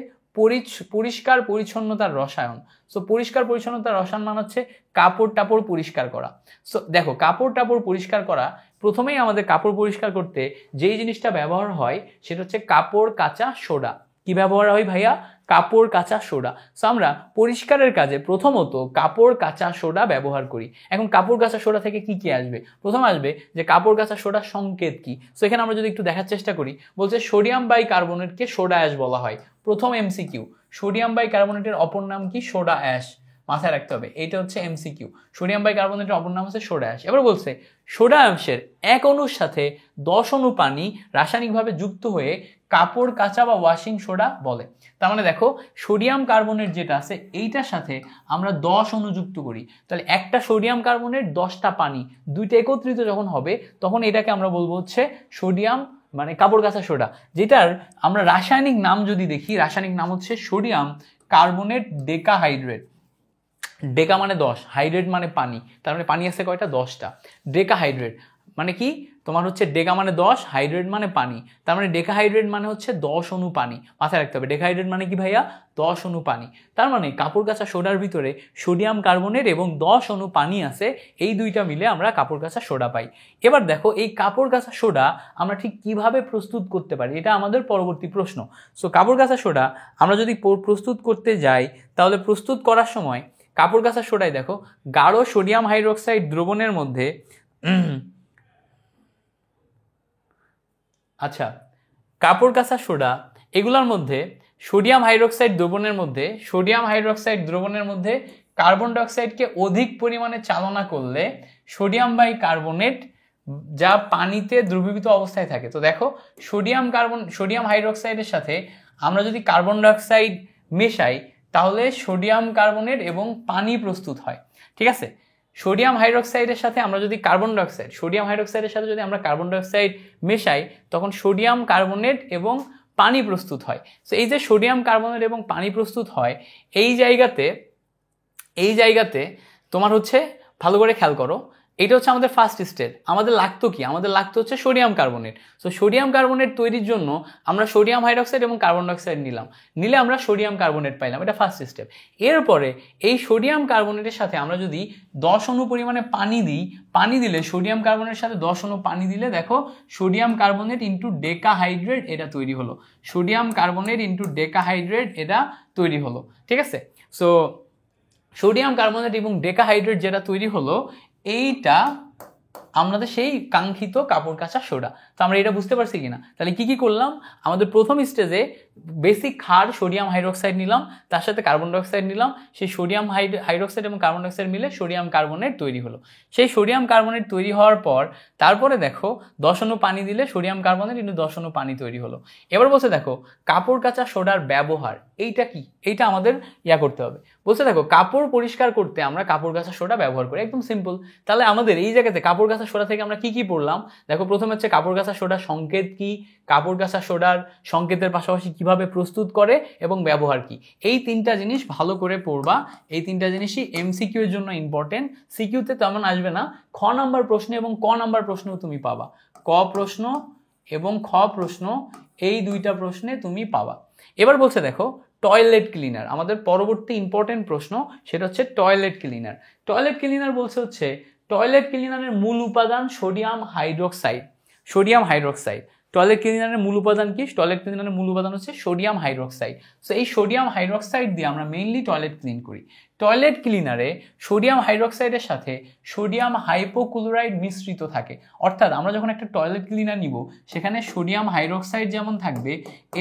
পরিষ্কার পরিচ্ছন্নতার রসায়ন। সো পরিষ্কার পরিচ্ছন্নতার রসায়ন মানে হচ্ছে কাপড় টাপড় পরিষ্কার করা। সো দেখো, কাপড় টাপড় পরিষ্কার করা, প্রথমেই আমাদের কাপড় পরিষ্কার করতে যেই জিনিসটা ব্যবহার হয় সেটা হচ্ছে কাপড় কাচা সোডা। কি ব্যবহার হয় ভাইয়া? কাপড় কাচা সোডা। সো আমরা পরিষ্কারের কাজে প্রথমত কাপড় কাচা সোডা ব্যবহার করি। এখন কাপড় কাচা সোডা থেকে কি কি আসবে? প্রথম আসবে যে কাপড় কাচা সোডার সংকেত কি। সো এখানে আমরা যদি একটু দেখার চেষ্টা করি, বলছে সোডিয়াম বাইকার্বনেটকে সোডা অ্যাশ বলা হয়। প্রথম এমসিকিউ, সোডিয়াম বাইকার্বনেটের অপর নাম কি? Soda ash. মাথায় রাখতে হবে, এটা হচ্ছে এমসিকিউ। সোডিয়াম বাইকার্বনেটের অপর নাম হচ্ছে সোডা অ্যাশ। এবার বলছে সোডা অ্যাশের 1 অণুর সাথে 10 অণু পানি রাসায়নিকভাবে যুক্ত হয়ে কাপড় কাচা বা ওয়াশিং সোডা বলে। তার মানে দেখো, সোডিয়াম কার্বনেট যেটা আছে এইটার সাথে আমরা 10 অণু যুক্ত করি। তাহলে একটা সোডিয়াম কার্বনেট 10টা পানি, দুইটা একত্রিত যখন হবে, তখন এটাকে আমরা বলবো হচ্ছে সোডিয়াম মানে কাপড় কাচা সোডা। যেটার আমরা রাসায়নিক নাম যদি দেখি, রাসায়নিক নাম হচ্ছে সোডিয়াম কার্বনেট ডেকাহাইড্রেট। ডেকা মানে 10, হাইড্রেট মানে পানি। তার মানে পানি আছে কয়টা? 10টা। ডেকাহাইড্রেট মানে কি? তোমার হচ্ছে ডেকা মানে 10, হাইড্রেট মানে পানি। তার মানে ডেকাহাইড্রেট মানে হচ্ছে 10 অণু পানি। মাথায় রাখতে হবে, ডেকাহাইড্রেট মানে কি ভাইয়া? 10 অণু পানি। তার মানে কাপড় কাচা সোডার ভিতরে সোডিয়াম কার্বনেট এবং 10 অণু পানি আছে। এই দুইটা মিলে আমরা কাপড় কাচা সোডা পাই। এবার দেখো, এই কাপড় কাচা সোডা আমরা ঠিক কিভাবে প্রস্তুত করতে পারি, এটা আমাদের পরবর্তী প্রশ্ন। সো কাপড় কাচা সোডা আমরা যদি প্রস্তুত করতে যাই, তাহলে প্রস্তুত করার সময় কাপড় কাচা সোডায় দেখো, গাঢ় সোডিয়াম হাইড্রোক্সাইড দ্রবণের মধ্যে আচ্ছা, কাপড় কাচা সোডা এগুলোর মধ্যে সোডিয়াম হাইড্রোক্সাইড দ্রবণের মধ্যে কার্বন ডাইঅক্সাইডকে অধিক পরিমাণে চালনা করলে সোডিয়াম বাইকার্বনেট যা পানিতে দ্রবীভূত অবস্থায় থাকে। তো দেখো সোডিয়াম হাইড্রোক্সাইডের সাথে আমরা যদি কার্বন ডাইঅক্সাইড মেশাই তাহলে সোডিয়াম কার্বনেট এবং পানি প্রস্তুত হয়। ঠিক আছে, সোডিয়াম হাইড্রোক্সাইডের সাথে আমরা যদি সোডিয়াম হাইড্রোক্সাইডের সাথে যদি আমরা কার্বন ডাইঅক্সাইড মেশাই তখন সোডিয়াম কার্বনেট এবং পানি প্রস্তুত হয়। তো এই যে সোডিয়াম কার্বনেট এবং পানি প্রস্তুত হয় এই জায়গাতে তোমার হচ্ছে ভালো করে খেয়াল করো, এটা হচ্ছে আমাদের ফার্স্ট স্টেপ। আমাদের লাগতো কি? আমাদের লাগতো হচ্ছে sodium carbonate. So sodium carbonate তৈরির জন্য আমরা সোডিয়াম হাইড্রোক্সাইড এবং কার্বন ডাইঅক্সাইড নিলে আমরা সোডিয়াম কার্বনেট পাইলাম, এটা ফার্স্ট স্টেপ। এরপরে এই সোডিয়াম কার্বনেটের সাথে আমরা যদি 10 অণু পরিমাণে পানি দিলে সোডিয়াম কার্বনের সাথে 10 অণু পানি দিলে দেখো সোডিয়াম কার্বনেট ইন্টু ডেকাহাইড্রেট এটা তৈরি হলো। সোডিয়াম কার্বনেট ইন্টু ডেকাহাইড্রেট এটা তৈরি হলো। ঠিক আছে, সো সোডিয়াম কার্বনেট এবং ডেকাহাইড্রেট যেটা তৈরি হলো এইটা আমাদের সেই কাঙ্ক্ষিত কাপড় কাচা সোডা। তো আমরা এটা বুঝতে পারছি কিনা? তাহলে কি করলাম? আমাদের প্রথম স্টেজে বেসিক ক্ষার সোডিয়াম হাইড্রোক্সাইড নিলাম, তার সাথে কার্বন ডাইঅক্সাইড নিলাম, সেই সোডিয়াম হাইড্রোক্সাইড এবং কার্বন ডাইঅক্সাইড মিলে সোডিয়াম কার্বনেট তৈরি হলো। সেই সোডিয়াম কার্বনেট তৈরি হওয়ার পর তারপরে দেখো 10 অণু পানি দিলে সোডিয়াম কার্বনেট ইন্টু 10 অণু পানি তৈরি হলো। এবার বলছে দেখো কাপড় কাচা সোডার ব্যবহার এইটা কি, এইটা আমাদের করতে হবে। বলছে দেখো কাপড় পরিষ্কার করতে আমরা কাপড় কাচা সোডা ব্যবহার করি, একদম সিম্পল। তাহলে আমাদের এই জায়গাতে কাপড় কাচা সোডা থেকে আমরা কি পড়লাম? দেখো প্রথমে হচ্ছে কাপড় কাচা সোডার সংকেত কি, কাপড় কাচা সোডার সংকেতের পাশাপাশি কিভাবে প্রস্তুত করে এবং ব্যবহার কি, এই 3টা জিনিস ভালো করে পড়বা। এই 3টা জিনিসই এমসিকিউ এর জন্য ইম্পর্টেন্ট। সিকিউতে তেমন আসবে না, খ নাম্বার প্রশ্ন এবং ক নাম্বার প্রশ্নও তুমি পাবা। ক প্রশ্ন এবং খ প্রশ্ন এই 2টা প্রশ্নে তুমি পাবা। এবার বলছে দেখো টয়লেট ক্লিনার, আমাদের পরবর্তী ইম্পর্টেন্ট প্রশ্ন সেটা হচ্ছে টয়লেট ক্লিনার। টয়লেট ক্লিনার বলছে হচ্ছে টয়লেট ক্লিনারের মূল উপাদান সোডিয়াম হাইড্রোক্সাইড। টয়লেট ক্লিনারের মূল উপাদান কি? টয়লেট ক্লিনারের মূল উপাদান হচ্ছে সোডিয়াম হাইড্রোক্সাইড। সো এই সোডিয়াম হাইড্রোক্সাইড দিয়ে আমরা মেইনলি টয়লেট ক্লিন করি। টয়লেট ক্লিনারে সোডিয়াম হাইড্রোক্সাইডের সাথে সোডিয়াম হাইপোক্লোরাইড মিশ্রিত থাকে। অর্থাৎ আমরা যখন একটা টয়লেট ক্লিনার নিব সেখানে সোডিয়াম হাইড্রোক্সাইড যেমন থাকবে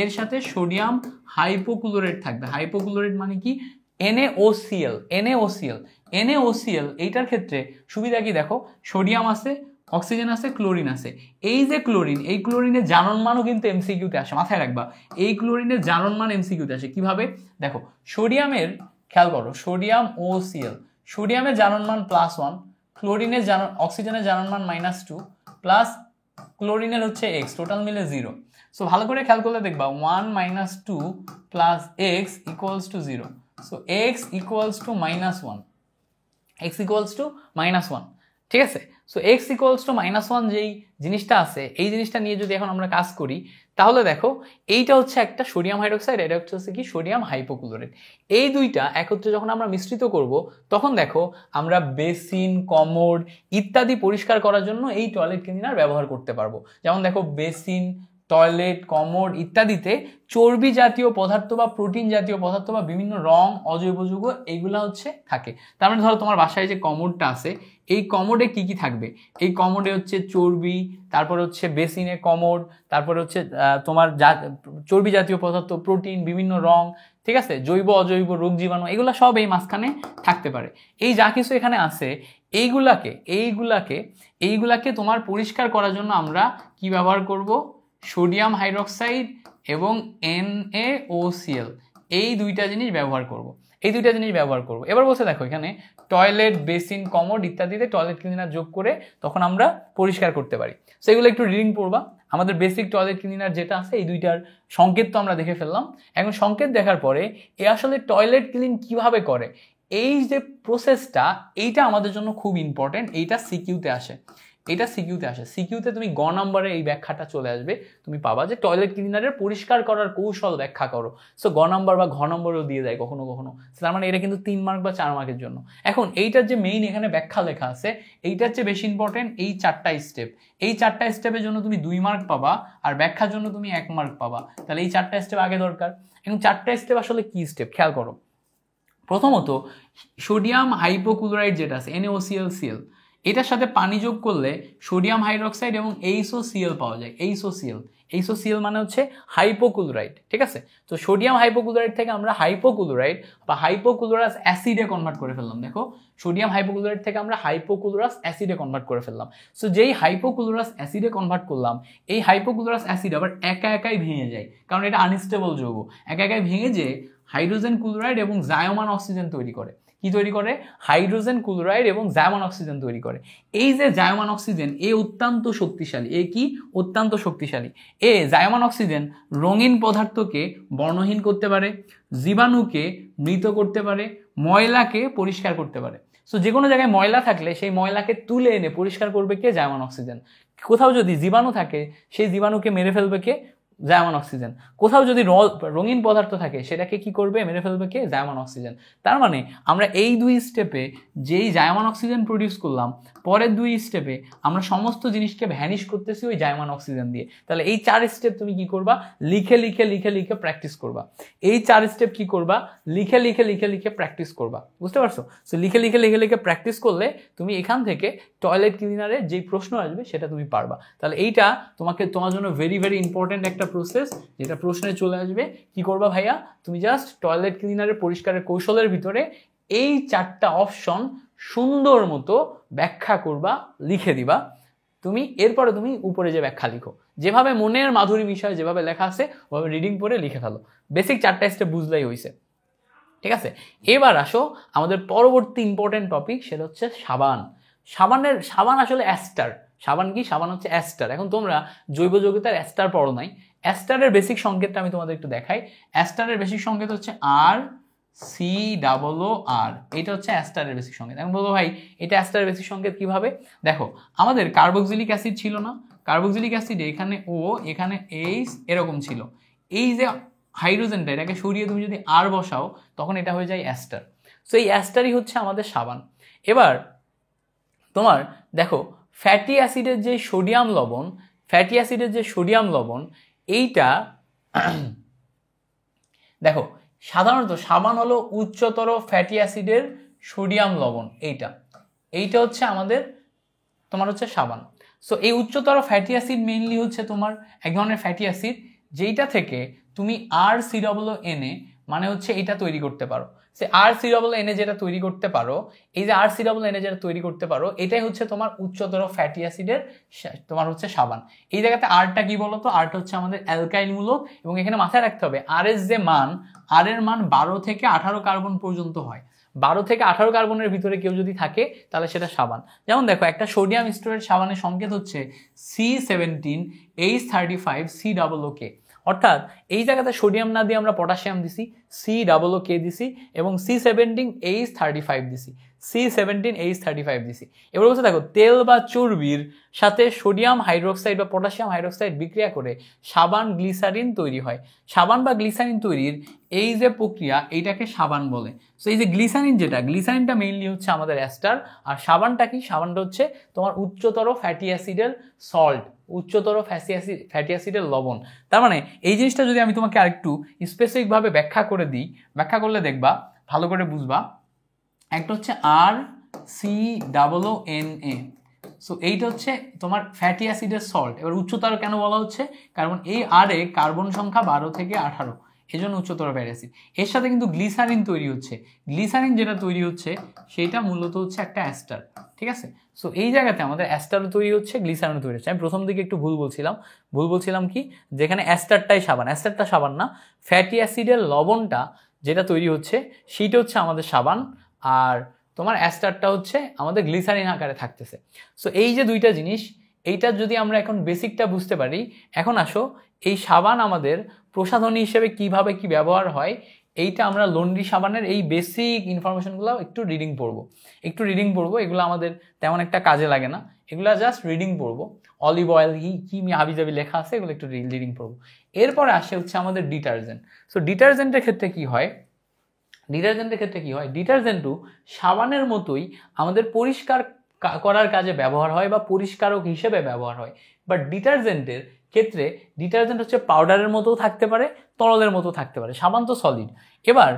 এর সাথে সোডিয়াম হাইপোক্লোরাইড থাকবে। হাইপোক্লোরাইড মানে কি? NaOCl। এইটার ক্ষেত্রে সুবিধা কি? দেখো সোডিয়াম আছে, অক্সিজেন আছে, ক্লোরিন আছে। এই যে ক্লোরিন, এই ক্লোরিনের জারণ মানও কিন্তু এমসিকিউতে আসে, মাথায় রাখবা। এই ক্লোরিনের জারণ মান এমসিকিউতে আসে কিভাবে? দেখো সোডিয়ামের খেয়াল করো, সোডিয়াম OCl, সোডিয়ামের জারণ মান +1, ক্লোরিনের অক্সিজেনের জারণ মান -2 প্লাস ক্লোরিনের হচ্ছে x, টোটাল মিলে 0। সো ভালো করে খেয়াল করলে দেখবা 1 - 2 plus x equals to 0। So x equals to -1, ঠিক আছে। সো x ইকুয়ালস টু -1 যেই জিনিসটা আছে এই জিনিসটা নিয়ে যদি এখন আমরা কাজ করি তাহলে দেখো এইটা হচ্ছে একটা সোডিয়াম হাইড্রোক্সাইড, এটা হচ্ছে কি সোডিয়াম হাইপোক্লোরাইড। এই দুইটা একত্রে যখন আমরা মিশ্রিত করব তখন দেখো আমরা বেসিন, কমোড ইত্যাদি পরিষ্কার করার জন্য এই টয়লেট ক্লিনার ব্যবহার করতে পারবো। যেমন দেখো বেসিন, টয়লেট, কমোড ইত্যাদিতে চর্বি জাতীয় পদার্থ বা প্রোটিন জাতীয় পদার্থ বা বিভিন্ন রং, অজৈব যৌগ এইগুলা হচ্ছে থাকে। তার মানে ধরো তোমার বাসায় যে কমোডটা আছে এই কমোডে কি থাকবে? এই কমোডে হচ্ছে চর্বি, তারপর হচ্ছে বেসিনে কমোড, তারপরে হচ্ছে তোমার চর্বি জাতীয় পদার্থ, প্রোটিন, বিভিন্ন রং, ঠিক আছে, জৈব অজৈব রোগ জীবাণু এগুলা সব এই মাঝখানে থাকতে পারে। এই যা কিছু এখানে আছে এইগুলাকে তোমার পরিষ্কার করার জন্য আমরা কি ব্যবহার করব? সোডিয়াম হাইড্রোক্সাইড এবং NaOCl এই দুইটা জিনিস ব্যবহার করব। এবার বলছে দেখো এখানে টয়লেট, বেসিন, কমোড ইত্যাদিতে টয়লেট ক্লিনার যোগ করে তখন আমরা পরিষ্কার করতে পারি। সো এগুলো একটু রিডিং পড়বা। আমাদের বেসিক টয়লেট ক্লিনার যেটা আছে এই দুইটার সংকেত তো আমরা দেখে ফেললাম। এখন সংকেত দেখার পরে এ আসলে টয়লেট ক্লিন কিভাবে করে এই যে প্রসেসটা, এইটা আমাদের জন্য খুব ইম্পর্টেন্ট। এইটা সিকিউতে আসে। সিকিউতে তুমি গ নম্বরে এই ব্যাখ্যাটা চলে আসবে, তুমি পাবা যে টয়লেট ক্লিনারের পরিষ্কার করার কৌশল ব্যাখ্যা করো। সো গ নম্বর বা ঘ নম্বরেও দিয়ে দেয় কখনো কখনো। তার মানে এটা কিন্তু 3 মার্ক বা 4 মার্কের জন্য। এখন এইটার যে মেইন এখানে ব্যাখ্যা লেখা আছে এইটার চেয়ে বেশি ইম্পর্টেন্ট এই 4টা স্টেপ। এই 4টা স্টেপের জন্য তুমি 2 মার্ক পাবা আর ব্যাখ্যার জন্য তুমি 1 মার্ক পাবা। তাহলে এই 4টা স্টেপ আগে দরকার। এখন 4টা স্টেপ আসলে কি স্টেপ খেয়াল করো। প্রথমত সোডিয়াম হাইপোক্লোরাইড যেটা আছে NaOCl, এটার সাথে পানি যোগ করলে সোডিয়াম হাইড্রোক্সাইড এবং HOCl পাওয়া যায়। HOCl মানে হচ্ছে হাইপোক্লোরাইড, ঠিক আছে। তো সোডিয়াম হাইপোক্লোরাইড থেকে আমরা হাইপোক্লোরাইড বা হাইপোক্লোরাস অ্যাসিডে কনভার্ট করে ফেললাম। দেখো সোডিয়াম হাইপোক্লোরাইড থেকে আমরা হাইপোক্লোরাস অ্যাসিডে কনভার্ট করে ফেললাম। সো যেই হাইপোক্লোরাস অ্যাসিডে কনভার্ট করলাম, এই হাইপোক্লোরাস অ্যাসিড আবার একা একাই ভেঙে যায়, কারণ এটা আনস্টেবল যৌগ। একা একাই ভেঙে যে হাইড্রোজেন ক্লোরাইড এবং জায়মান অক্সিজেন তৈরি করে। কি তৈরি করে? হাইড্রোজেন ক্লোরাইড এবং জায়মান অক্সিজেন তৈরি করে। এই যে জায়মান অক্সিজেন এ অত্যন্ত শক্তিশালী। এ কি? অত্যন্ত শক্তিশালী। এ জায়মান অক্সিজেন রঙিন পদার্থকে বর্ণহীন করতে পারে, জীবাণুকে মৃত করতে পারে, ময়লাকে পরিষ্কার করতে পারে। সো যে কোনো জায়গায় ময়লা থাকলে সেই ময়লাকে তুলে এনে পরিষ্কার করবে কে? জায়মান অক্সিজেন। কোথাও যদি জীবাণু থাকে সেই জীবাণুকে মেরে ফেলবে কে? জায়মান অক্সিজেন। কোথাও যদি রঙিন পদার্থ থাকে সেটাকে কি করবে? মেরে ফেলবে কে? জায়মান অক্সিজেন। তার মানে আমরা এই দুই স্টেপে যেই জায়মান অক্সিজেন প্রডিউস করলাম, পরের দুই স্টেপে আমরা সমস্ত জিনিসকে ভ্যানিশ করতেছি ওই জায়মান অক্সিজেন দিয়ে। তাহলে এই 4 স্টেপ তুমি কি করবা? লিখে লিখে লিখে লিখে প্র্যাকটিস করবা। এই 4 স্টেপ কি করবা? লিখে লিখে লিখে লিখে প্র্যাকটিস করবা। বুঝতে পারছো? সো লিখে লিখে লিখে লিখে প্র্যাকটিস করলে তুমি এখান থেকে টয়লেট ক্লিনারে যেই প্রশ্ন আসবে সেটা তুমি পারবা। তাহলে এইটা তোমার জন্য ভেরি ভেরি ইম্পর্টেন্ট একটা প্রসেস, যেটা প্রশ্নে চলে আসবে। কি করবা ভাইয়া? তুমি জাস্ট টয়লেট ক্লিনারের পরিষ্কারের কৌশলের ভিতরে এই 4টা অপশন সুন্দর মতো ব্যাখ্যা করবা, লিখে দিবা। এরপরে তুমি উপরে যে ব্যাখ্যা লিখো, যেভাবে মনের মাধুরী বিষয় যেভাবে লেখা আছে ওভাবে রিডিং পড়ে লিখে ফেলো। বেসিক 4টা স্টেপ বুঝলেই হয়েছে, ঠিক আছে। এবার আসো আমাদের পরবর্তী ইম্পর্টেন্ট টপিক, সেটা হচ্ছে সাবান। সাবান আসলে অ্যাস্টার। সাবান কি? সাবান হচ্ছে অ্যাস্টার। এখন তোমরা জৈব যৌগিতার অ্যাস্টার পড়ো নাই। অ্যাস্টারের বেসিক সংকেতটা আমি তোমাদের একটু দেখাই। অ্যাস্টারের বেসিক সংকেত হচ্ছে RCOOR। এটা হচ্ছে অ্যাস্টারের বেসিক সংকেত। এখন বলবো ভাই এটা অ্যাস্টারের বেসিক সংকেত কিভাবে? দেখো আমাদের কার্বক্সিলিক অ্যাসিড ছিল না? কার্বক্সিলিক অ্যাসিডে এখানে O, এখানে H এরকম ছিল। এই যে হাইড্রোজেনটা, এটাকে সরিয়ে তুমি যদি আর বসাও তখন এটা হয়ে যায় অ্যাস্টার। সো এই অ্যাস্টারই হচ্ছে আমাদের সাবান। এবার তোমার দেখো ফ্যাটি অ্যাসিডের যে সোডিয়াম লবণ এইটা দেখো সাধারণত সাবান হলো উচ্চতর ফ্যাটি অ্যাসিডের সোডিয়াম লবণ। এইটা হচ্ছে আমাদের তোমার হচ্ছে সাবান। সো এই উচ্চতর ফ্যাটি অ্যাসিড মেইনলি হচ্ছে তোমার এক ধরনের ফ্যাটি অ্যাসিড, যেইটা থেকে তুমি RCOONA মানে হচ্ছে এটা তৈরি করতে পারো। সে RCOONA যেটা তৈরি করতে পারো, এই যে RCOONA যেটা তৈরি করতে পারো, এটাই হচ্ছে তোমার উচ্চতর ফ্যাটি অ্যাসিডের তোমার হচ্ছে সাবান। এই জায়গাতে আরটা কি বলতো? আরটা হচ্ছে আমাদের অ্যালকাইল মূলক। এবং এখানে মাথায় রাখতে হবে আর এর মান 12 থেকে 18 কার্বন পর্যন্ত হয়। 12 থেকে 18 কার্বনের ভিতরে কেউ যদি থাকে তাহলে সেটা সাবান। যেমন দেখো একটা সোডিয়াম স্টোরেট সাবানের সংকেত হচ্ছে C17H35COOK। অর্থাৎ এই জায়গাতে সোডিয়াম না দিয়ে আমরা পটাশিয়াম দিছি, COOK দিছি, এবং C17H35 দিছি, C17H35 দিছি। এবার বলছে দেখো তেল বা চর্বির সাথে সোডিয়াম হাইড্রোক্সাইড বা পটাশিয়াম হাইড্রোক্সাইড বিক্রিয়া করে সাবান গ্লিসারিন তৈরি হয়। সাবান বা গ্লিসারিন তৈরির এই যে প্রক্রিয়া, এইটাকে সাবান বলে। সো এই যে গ্লিসারিনটা মেইনলি হচ্ছে আমাদের অ্যাস্টার। আর সাবানটা কি? সাবানটা হচ্ছে তোমার উচ্চতর ফ্যাটি অ্যাসিডের সল্ট, উচ্চতর ফ্যাটি অ্যাসিডের লবণ। তার মানে এই জিনিসটা যদি আমি তোমাকে আরেকটু স্পেসিফিকভাবে ব্যাখ্যা করে দিই, ব্যাখ্যা করলে দেখবা ভালো করে বুঝবা। একটা হচ্ছে RCOONA। সো এইটা হচ্ছে তোমার ফ্যাটি অ্যাসিডের সল্ট। এবার উচ্চতর কেন বলা হচ্ছে? কারণ এই আরে কার্বন সংখ্যা 12 থেকে 18, এই জন্য উচ্চতর ফ্যাটি অ্যাসিড। এর সাথে কিন্তু গ্লিসারিন তৈরি হচ্ছে। গ্লিসারিন যেটা তৈরি হচ্ছে সেটা মূলত হচ্ছে একটা অ্যাস্টার, ঠিক আছে। সো এই জায়গাতে আমাদের অ্যাস্টারও তৈরি হচ্ছে, গ্লিসারিনও তৈরি হচ্ছে। আমি প্রথম দিকে একটু ভুল বলছিলাম কি, যেখানে অ্যাস্টারটাই সাবান। অ্যাস্টারটা সাবান না, ফ্যাটি অ্যাসিডের লবণটা যেটা তৈরি হচ্ছে সেইটা হচ্ছে আমাদের সাবান, আর তোমার অ্যাস্টারটা হচ্ছে আমাদের গ্লিসারিন আকারে থাকতেছে। সো এই যে দুইটা জিনিস, এইটা যদি আমরা এখন বেসিকটা বুঝতে পারি। এখন আসো এই সাবান আমাদের প্রসাধনী হিসেবে কিভাবে কি ব্যবহার হয়, এইটা আমরা লন্ড্রি সাবানের এই বেসিক ইনফরমেশনগুলো একটু রিডিং পড়বো। এগুলো আমাদের তেমন একটা কাজে লাগে না, এগুলো জাস্ট রিডিং পড়বো। অলিভ অয়েল কি হাবিজাবি লেখা আছে এগুলো একটু রিডিং পড়বো। এরপরে আসে হচ্ছে আমাদের ডিটারজেন্ট। সো ডিটারজেন্টের ক্ষেত্রে কি হয়? ডিটারজেন্টও সাবানের মতোই আমাদের পরিষ্কার করার কাজে ব্যবহার হয় বা পরিষ্কারক হিসেবে ব্যবহার হয়। বাট ডিটারজেন্টের ক্ষেত্রে ডিটারজেন্ট হচ্ছে পাউডারের মতোও থাকতে পারে, তরলের মতো থাকতে পারে। সাবান তো সলিড। এবার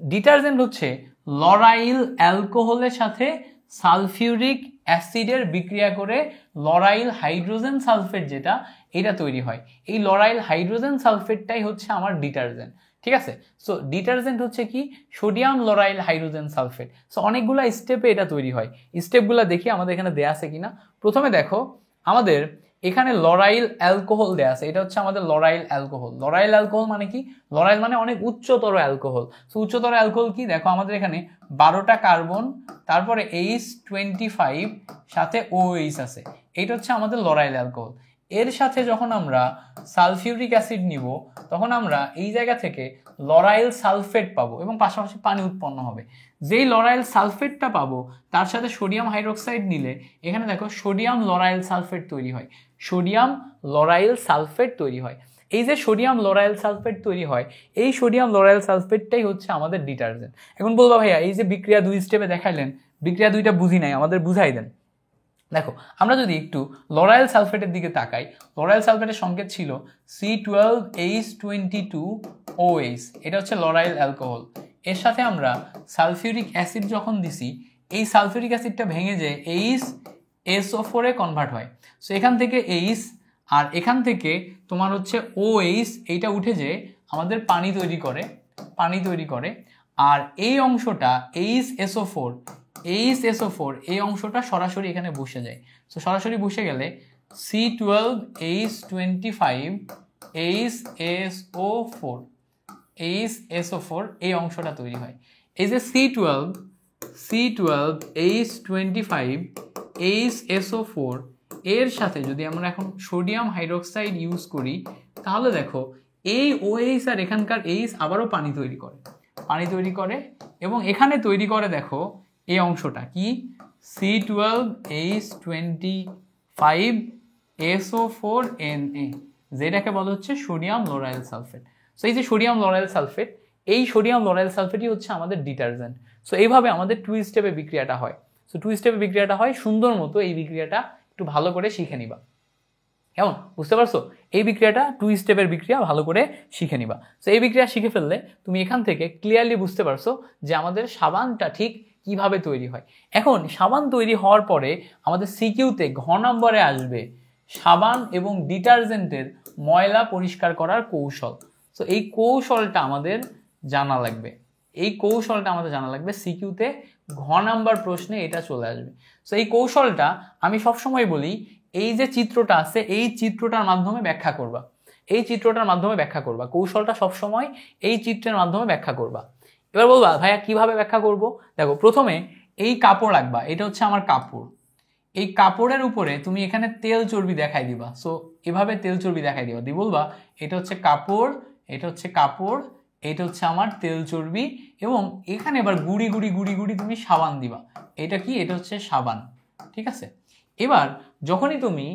ডিটারজেন্ট হচ্ছে লরাইল অ্যালকোহলের সাথে সালফিউরিক অ্যাসিডের বিক্রিয়া করে লরাইল হাইড্রোজেন সালফেট যেটা এটা তৈরি হয়। এই লরাইল হাইড্রোজেন সালফেটটাই হচ্ছে আমার ডিটারজেন্ট, ঠিক আছে। সো ডিটারজেন্ট হচ্ছে কি sodium lauryl hydrogen sulphate. So অনেকগুলো স্টেপে এটা তৈরি হয়। স্টেপগুলো দেখি আমাদের এখানে দেয়া আছে কিনা। প্রথমে দেখো আমাদের এখানে লরাইল অ্যালকোহল দেয়া আছে, এটা হচ্ছে আমাদের লরাইল অ্যালকোহল। লরাইল অ্যালকোহল মানে কি? লরাইল মানে অনেক উচ্চতর অ্যালকোহল। সো উচ্চতর অ্যালকোহল কি? দেখো আমাদের এখানে 12টা কার্বন, তারপরে H25 সাথে OH আছে, এটা হচ্ছে আমাদের লরাইল অ্যালকোহল। এর সাথে যখন আমরা সালফিউরিক অ্যাসিড নিব তখন আমরা এই জায়গা থেকে লরাইল সালফেট পাবো এবং পাশাপাশি পানি উৎপন্ন হবে। যেই লরাইল সালফেটটা পাবো তার সাথে সোডিয়াম হাইড্রোক্সাইড নিলে এখানে দেখো সোডিয়াম লরাইল সালফেট তৈরি হয়, সোডিয়াম লরাইল সালফেট তৈরি হয়। এই যে সোডিয়াম লরাইল সালফেট তৈরি হয়, এই সোডিয়াম লরাইল সালফেটটাই হচ্ছে আমাদের ডিটারজেন্ট। এখন বলবা ভাইয়া এই যে বিক্রিয়া 2 স্টেপে দেখাইলেন, বিক্রিয়া 2টা বুঝি নাই, আমাদের বুঝাই দেন। দেখো আমরা যদি একটু লরাইল সালফেটের দিকে তাকাই, লরাইল সালফেটের সংকেত ছিল C12H22OH, এটা হচ্ছে লরাইল অ্যালকোহল। এর সাথে আমরা সালফিউরিক অ্যাসিড যখন দিছি, এই সালফিউরিক অ্যাসিডটা ভেঙে যে HSO4 এ কনভার্ট হয়। সো এখান থেকে H আর এখান থেকে তোমার হচ্ছে OH, এইটা উঠে যে আমাদের পানি তৈরি করে। আর এই অংশটা HSO4 এই অংশটা সরাসরি এখানে বসে যায়। সো সরাসরি বসে গেলে C12H25HSO4 এই অংশটা তৈরি হয়। এই যে C12H25HSO4 এর সাথে যদি আমরা এখন সোডিয়াম হাইড্রোক্সাইড ইউজ করি তাহলে দেখো এই OH আর এখানকার H আবারও পানি তৈরি করে এবং এখানে তৈরি করে দেখো এই অংশটা কি C12H25SO4Na, যেটাকে বলা হচ্ছে সোডিয়াম লরাইল সালফেট। সো এই যে সোডিয়াম লরাইল সালফেট, এই সোডিয়াম লরাইল সালফেটই হচ্ছে আমাদের ডিটারজেন্ট। সো এইভাবে আমাদের 2 স্টেপে বিক্রিয়াটা হয়। সো 2 স্টেপে বিক্রিয়াটা হয়, সুন্দর মতো এই বিক্রিয়াটা একটু ভালো করে শিখে নিবা। কেমন বুঝতে পারছো? এই বিক্রিয়াটা 2 স্টেপের বিক্রিয়া, ভালো করে শিখে নিবা। সো এই বিক্রিয়া শিখে ফেললে তুমি এখান থেকে ক্লিয়ারলি বুঝতে পারছো যে আমাদের সাবানটা ঠিক কিভাবে তৈরি হয়। এখন সাবান তৈরি হওয়ার পরে আমাদের সিকিউতে ঘ নম্বরে আসবে সাবান এবং ডিটারজেন্টের ময়লা পরিষ্কার করার কৌশল। সো এই কৌশলটা আমাদের জানা লাগবে, সিকিউতে ঘ নাম্বার প্রশ্নে এটা চলে আসবে। সো এই কৌশলটা আমি সবসময় বলি, এই যে চিত্রটা আছে এই চিত্রটার মাধ্যমে ব্যাখ্যা করবা, কৌশলটা সবসময় এই চিত্রের মাধ্যমে ব্যাখ্যা করবা। এবার বলবা ভাইয়া কিভাবে ব্যাখ্যা করব? দেখো প্রথমে এই কাপড় রাখবা, এটা হচ্ছে আমার কাপড়। এই কাপড়ের উপরে তুমি এখানে তেল চর্বি দেখাই দিবা। সো এভাবে তেল চর্বি দেখাই দিবা, দিয়ে বলবা এটা হচ্ছে কাপড়, এটা হচ্ছে আমার তেল চর্বি, এবং এখানে এবার গুড়ি গুড়ি তুমি সাবান দিবা। এটা কি? এটা হচ্ছে সাবান, ঠিক আছে। এবার যখনই তুমি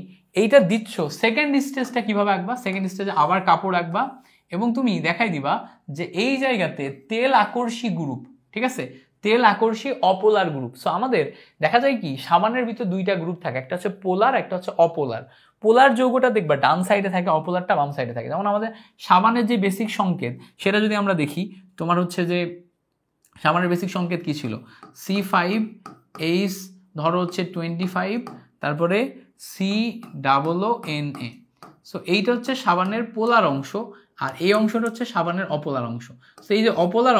এইটা দিচ্ছ, সেকেন্ড স্টেজটা কিভাবে আঁকবা? সেকেন্ড স্টেজে আবার কাপড় আঁকবা এবং তুমি দেখাই দিবা যে এই জায়গাতে তেল আকর্ষী গ্রুপ, ঠিক আছে, তেল আকর্ষী অপোলার গ্রুপ। সো আমাদের দেখা যায় কি সাবানের ভিতর 2টা গ্রুপ থাকে, একটা হচ্ছে পোলার, একটা হচ্ছে অপোলার। পোলার যৌগটা দেখবা ডান সাইডে থাকে, অপোলারটা বাম সাইডে থাকে। যেমন আমাদের সাবানের যে বেসিক সংকেত সেটা যদি আমরা দেখি, তোমার হচ্ছে যে সাবানের বেসিক সংকেত কি ছিল? C5H ধরো হচ্ছে 25, তারপরে COONA। সো এইটা হচ্ছে সাবানের পোলার অংশ, আর এই অংশটা হচ্ছে সাবানের অপোলার অংশ। সো এই যে অপোলার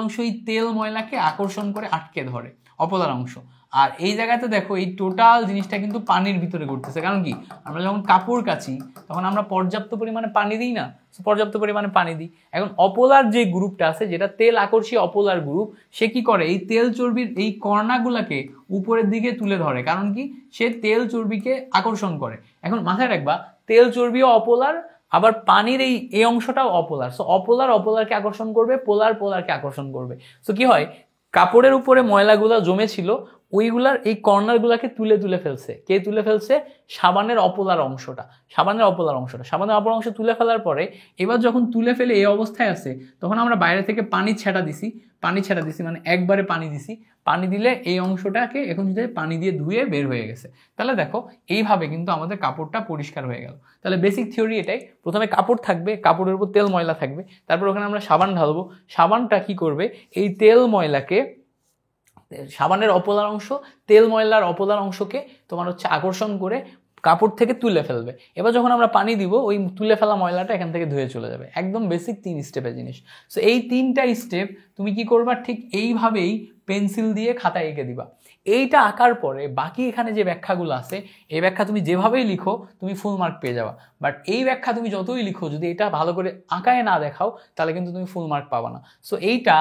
অংশ এই তেল ময়লাকে আকর্ষণ করে আটকে ধরে, অপোলার অংশ। আর এই জায়গাতে দেখো এই টোটাল জিনিসটা কিন্তু পানির ভিতরে ঘটতেছে। কারণ কি, আমরা যখন কাপড় কাচি তখন আমরা পর্যাপ্ত পরিমাণে পানি দিই না, পর্যাপ্ত পরিমাণে পানি দিই। এখন অপোলার যে গ্রুপটা আছে, যেটা তেল আকর্ষী অপোলার গ্রুপ, সে কি করে এই তেল চর্বির এই কণাগুলাকে উপরের দিকে তুলে ধরে। কারণ কি, সে তেল চর্বিকে আকর্ষণ করে। এখন মাথায় রাখবা তেল চর্বিও অপোলার, আবার পানির এই অংশটাও অপোলার। সো অপোলারকে আকর্ষণ করবে, পোলারকে আকর্ষণ করবে। সো কি হয়, কাপড়ের উপরে ময়লাগুলো জমে ছিল, ওইগুলার এই কর্নারগুলোকে তুলে ফেলছে। কে তুলে ফেলছে? সাবানের অপোলার অংশটা। সাবানের অপোলার অংশ তুলে ফেলার পরে এবার যখন তুলে ফেলে এই অবস্থায় আছে, তখন আমরা বাইরে থেকে পানি ছেটা দিছি, মানে একবারে পানি দিছি। পানি দিলে এই অংশটাকে এখন যদি পানি দিয়ে ধুয়ে বের হয়ে গেছে। তাহলে দেখো এইভাবে কিন্তু আমাদের কাপড়টা পরিষ্কার হয়ে গেল। তাহলে বেসিক থিওরি এটাই, প্রথমে কাপড় থাকবে, কাপড়ের উপর তেল ময়লা থাকবে, তারপর ওখানে আমরা সাবান ঢালবো। সাবানটা কি করবে, এই তেল ময়লাকে সাবানের অপলার অংশ তেল ময়লার অপলার অংশকে তোমার হচ্ছে আকর্ষণ করে কাপড় থেকে তুলে ফেলবে। এবার যখন আমরা পানি দিব ওই তুলে ফেলা ময়লাটা এখান থেকে ধুয়ে চলে যাবে। একদম বেসিক 3 স্টেপের জিনিস। সো এই 3টা স্টেপ তুমি কি করবা, ঠিক এইভাবেই পেন্সিল দিয়ে খাতায় এঁকে দিবা। এইটা আঁকার পরে বাকি এখানে যে ব্যাখ্যাগুলো আছে এই ব্যাখ্যা তুমি যেভাবেই লিখো তুমি ফুল মার্ক পেয়ে যাবা। বাট এই ব্যাখ্যা তুমি যতই লিখো যদি এটা ভালো করে আঁকায় না দেখাও তাহলে কিন্তু তুমি ফুল মার্ক পাবা না। সো এইটা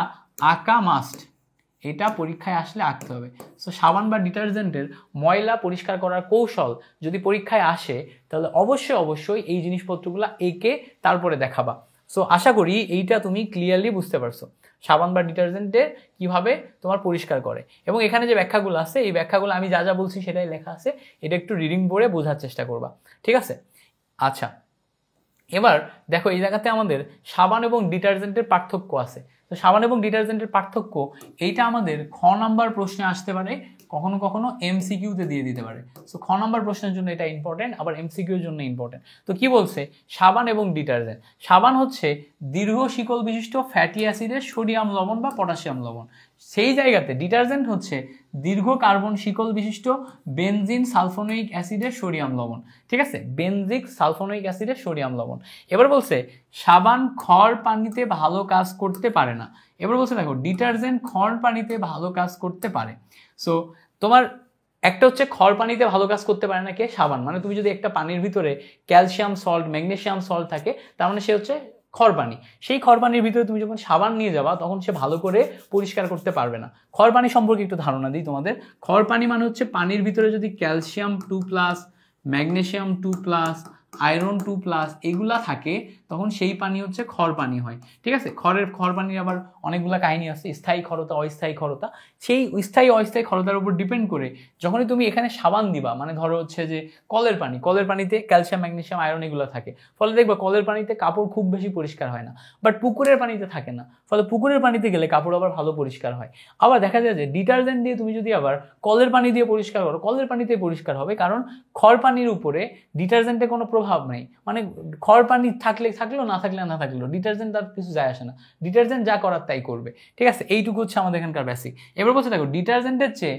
আঁকা মাস্ট, এটা পরীক্ষায় আসলে আঁকতে হবে। সো সাবান বা ডিটারজেন্টের ময়লা পরিষ্কার করার কৌশল যদি পরীক্ষায় আসে তাহলে অবশ্যই এই জিনিসপত্রগুলো এঁকে তারপরে দেখাবা। সো আশা করি এইটা তুমি ক্লিয়ারলি বুঝতে পারছো সাবান বা ডিটারজেন্টের কিভাবে তোমার পরিষ্কার করে। এবং এখানে যে ব্যাখ্যাগুলো আছে এই ব্যাখ্যাগুলো আমি যা যা বলছি সেটাই লেখা আছে, এটা একটু রিডিং পড়ে বোঝার চেষ্টা করবা, ঠিক আছে? আচ্ছা, এবার দেখো এই জায়গাতে আমাদের সাবান এবং ডিটারজেন্টের পার্থক্য আছে। তো সাবান এবং ডিটারজেন্টের পার্থক্য এইটা আমাদের খ নাম্বার প্রশ্নে আসতে পারে, কখনো কখনো এমসিকিউতে দিয়ে দিতে পারে। সো খ নাম্বার প্রশ্নের জন্য এটা ইম্পর্টেন্ট, আবার এমসিকিউর জন্য ইম্পর্টেন্ট। তো কি বলছে, সাবান এবং ডিটারজেন্ট। সাবান হচ্ছে দীর্ঘ শিকল বিশিষ্ট ফ্যাটি অ্যাসিডের সোডিয়াম লবণ বা পটাশিয়াম লবণ, সেই জায়গাতে ডিটারজেন্ট হচ্ছে দীর্ঘ কার্বন শিকল বিশিষ্ট বেনজিন সালফোনিক অ্যাসিডের সোডিয়াম লবণ, ঠিক আছে? বেনজিক সালফোনিক অ্যাসিডের সোডিয়াম লবণ। এবার বলছে সাবান খড় পানিতে ভালো কাজ করতে পারে না। এবার বলছে দেখো ডিটারজেন্ট খড় পানিতে ভালো কাজ করতে পারে। সো তোমার একটা হচ্ছে খড় পানিতে ভালো কাজ করতে পারে না কে, সাবান। মানে তুমি যদি একটা পানির ভিতরে ক্যালসিয়াম সল্ট ম্যাগনেসিয়াম সল্ট থাকে তার মানে সে হচ্ছে খড় পানি। সেই খড় পানির ভিতরে তুমি যখন সাবান নিয়ে যাবা তখন সে ভালো করে পরিষ্কার করতে পারবে না। খড় পানি সম্পর্কে একটু ধারণা দিই তোমাদের। খড় পানি মানে হচ্ছে পানির ভিতরে যদি ক্যালসিয়াম 2+, ম্যাগনেসিয়াম 2+, আয়রন 2+ এগুলা থাকে তখন সেই পানি হচ্ছে খড় পানি হয়, ঠিক আছে? খড় পানির আবার অনেকগুলো কাহিনী আছে, স্থায়ী ক্ষরতা অস্থায়ী ক্ষরতা। সেই স্থায়ী অস্থায়ী ক্ষরতার উপর ডিপেন্ড করে যখনই তুমি এখানে সাবান দিবা, মানে ধরো হচ্ছে যে কলের পানিতে ক্যালসিয়াম ম্যাগনেসিয়াম আয়রন এগুলো থাকে, ফলে দেখবা কলের পানিতে কাপড় খুব বেশি পরিষ্কার হয় না। বাট পুকুরের পানিতে থাকে না, ফলে পুকুরের পানিতে গেলে কাপড় আবার ভালো পরিষ্কার হয়। আবার দেখা যায় যে ডিটারজেন্ট দিয়ে তুমি যদি আবার কলের পানি দিয়ে পরিষ্কার করো কলের পানিতে পরিষ্কার হবে, কারণ খড় পানির উপরে ডিটারজেন্টের কোনো প্রভাব নেই। মানে খড় পানি থাকলে থাকলো, না থাকলে না থাকলো, ডিটারজেন্ট তার কিছু যায় আসে না, ডিটারজেন্ট যা করার তাই করবে, ঠিক আছে? এইটুকু হচ্ছে আমাদের এখানকার বেসিক। এবার বলছে দেখো ডিটারজেন্টের চেয়ে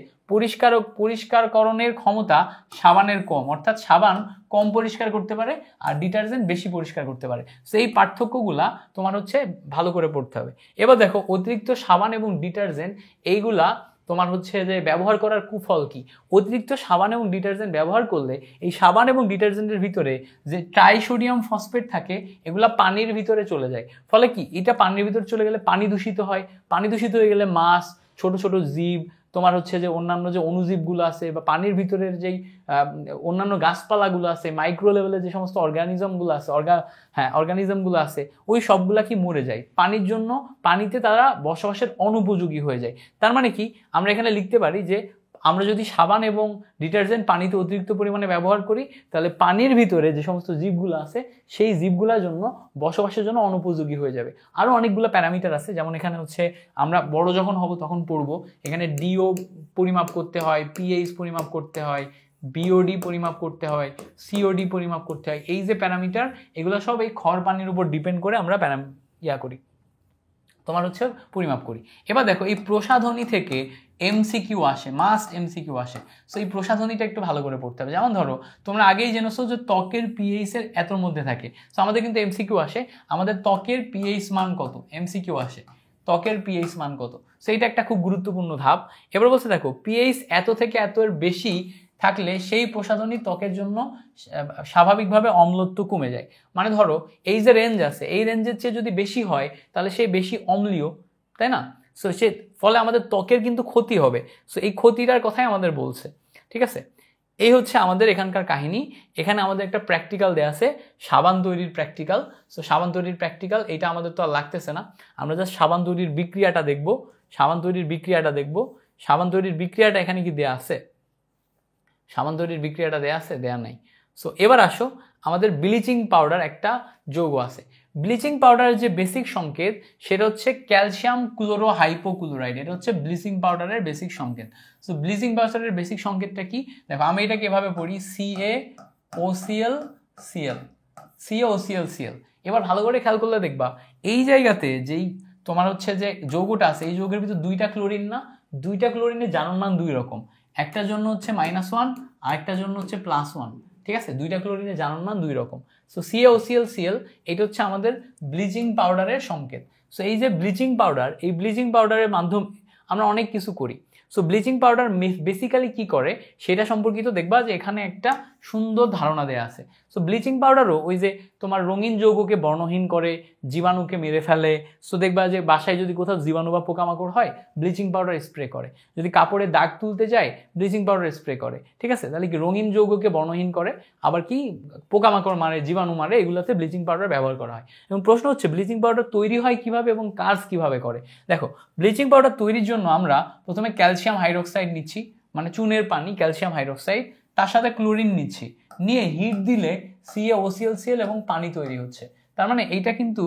পরিষ্কারকরণের ক্ষমতা সাবানের কম, অর্থাৎ সাবান কম পরিষ্কার করতে পারে আর ডিটারজেন্ট বেশি পরিষ্কার করতে পারে। সো এই পার্থক্যগুলা তোমার হচ্ছে ভালো করে পড়তে হবে। এবার দেখো অতিরিক্ত সাবান এবং ডিটারজেন্ট এইগুলা তোমার হচ্ছে যে ব্যবহার করার কুফল কি। অতিরিক্ত সাবান এবং ডিটারজেন্ট ব্যবহার করলে এই সাবান এবং ডিটারজেন্টের ভিতরে যে ট্রাইসোডিয়াম ফসফেট থাকে এগুলা পানির ভিতরে চলে যায়, ফলে কি এটা পানির ভিতরে চলে গেলে পানি দূষিত হয়, পানি দূষিত হয়ে গেলে মাছ, ছোট ছোট জীব, তোমার হচ্ছে যে অন্যান্য যে অণুজীবগুলো আছে বা পানির ভিতরের যেই অন্যান্য গাছপালাগুলো আছে, মাইক্রো লেভেলে যে সমস্ত অর্গানিজমগুলো আছে অর্গানিজমগুলো আছে ওই সবগুলা কি মরে যায় পানির জন্য, পানিতে তারা বসবাসের অনুপযোগী হয়ে যায়। তার মানে কি আমরা এখানে লিখতে পারি যে আমরা যদি সাবান এবং ডিটারজেন্ট পানিতে অতিরিক্ত পরিমাণে ব্যবহার করি তাহলে পানির ভিতরে যে সমস্ত জীবগুলো আছে সেই জীবগুলোর জন্য বসবাসের জন্য অনুপযোগী হয়ে যাবে। আরও অনেকগুলো প্যারামিটার আছে, যেমন এখানে হচ্ছে আমরা বড় যখন হব তখন পড়বো, এখানে ডিও পরিমাপ করতে হয়, পিএইচ পরিমাপ করতে হয়, বিওডি পরিমাপ করতে হয়, সিওডি পরিমাপ করতে হয়। এই যে প্যারামিটার এগুলো সব এই খড় পানির উপর ডিপেন্ড করে আমরা করি, তোমার হচ্ছে পরিমাপ করি। এবার দেখো এই প্রসাধনী থেকে এমসিকিউ আসে, মাস্ট এমসিকিউ আসে। সো এই প্রসাধনীটা একটু ভালো করে পড়তে হবে। যেমন ধরো তোমরা আগেই জেনেছো যে ত্বকের পিএইচ এর এতর মধ্যে থাকে। সো আমাদের কিন্তু এমসিকিউ আসে আমাদের ত্বকের পিএইচ মান কত, এমসিকিউ আসে ত্বকের পিএইচ মান কত। সো এটা একটা খুব গুরুত্বপূর্ণ ধাপ। এবার বলছে দেখো পিএইচ এত থেকে এত এর বেশি থাকলে সেই প্রসাধনী ত্বকের জন্য স্বাভাবিকভাবে অম্লত্ব কমে যায়। মানে ধরো এই যে রেঞ্জ আছে এই রেঞ্জের চেয়ে যদি বেশি হয় তাহলে সেই বেশি অম্লীয়, তাই না? সো সে ফলে আমাদের ত্বকের কিন্তু ক্ষতি হবে। সো এই ক্ষতিটার কথাই আমাদের বলছে, ঠিক আছে? এই হচ্ছে আমাদের এখানকার কাহিনী। এখানে আমাদের একটা প্র্যাকটিক্যাল দেয়া আছে, সাবান তৈরির প্র্যাকটিক্যাল। সো সাবান তৈরির প্র্যাকটিক্যাল এটা আমাদের তো আর লাগতেছে না, আমরা জাস্ট সাবান তৈরির বিক্রিয়াটা দেখব। সাবান তৈরির বিক্রিয়াটা এখানে কি দেয়া আছে? সাবান তৈরির বিক্রিয়াটা দেয়া আছে? দেয়া নাই। সো এবার আসো আমাদের ব্লিচিং পাউডার একটা যৌগ আছে। ব্লিচিং পাউডারের যে বেসিক সংকেত সেটা হচ্ছে ক্যালসিয়াম ক্লোরোহাইপোক্লোরাইড, এটা হচ্ছে ব্লিচিং পাউডারের বেসিক সংকেত। সো ব্লিচিং পাউডারের বেসিক সংকেতটা কি দেখো, আমি এটাকে এভাবে পড়ি CaOCl। এবার ভালো করে খেয়াল করলে দেখবা এই জায়গাতে যেই তোমার হচ্ছে যে যৌগটা আছে এই যৌগের ভিতর দুইটা ক্লোরিন না, দুইটা ক্লোরিনের জারণ মান দুই রকম, একটার জন্য হচ্ছে -1 আর একটার জন্য হচ্ছে +1, ঠিক আছে? দুইটা ক্লোরিনের জারণ মান দুই রকম। সো CaOCl এটা হচ্ছে আমাদের ব্লিচিং পাউডারের সংকেত। সো এই যে ব্লিচিং পাউডার, এই ব্লিচিং পাউডারের মাধ্যমে আমরা অনেক কিছু করি। সো ব্লিচিং পাউডার বেসিক্যালি কি করে সেটা সম্পর্কিত দেখবা যে এখানে একটা সুন্দর ধারণা দেয়া আছে। সো ব্লিচিং পাউডারও ওই যে তোমার রঙিন যৌগকে বর্ণহীন করে, জীবাণুকে মেরে ফেলে। সো দেখবা যে বাসায় যদি কোথাও জীবাণু বা পোকামাকড় হয়, ব্লিচিং পাউডার স্প্রে করে। যদি কাপড়ে দাগ তুলতে যায়, ব্লিচিং পাউডার স্প্রে করে, ঠিক আছে? তাহলে কি রঙিন যৌগকে বর্ণহীন করে, আবার কি পোকামাকড় মারে, জীবাণু মারে, এগুলোতে ব্লিচিং পাউডার ব্যবহার করা হয়। এবং প্রশ্ন হচ্ছে ব্লিচিং পাউডার তৈরি হয় কিভাবে এবং কাজ কিভাবে করে। দেখো, ব্লিচিং পাউডার তৈরির জন্য আমরা প্রথমে ক্যালসিয়াম হাইড্রোক্সাইড নিচ্ছি, মানে চুনের পানি, ক্যালসিয়াম হাইড্রোক্সাইড, তার সাথে ক্লোরিন নিচ্ছি, নিয়ে হিট দিলে CaOCl এবং পানি তৈরি হচ্ছে। তার মানে এইটা কিন্তু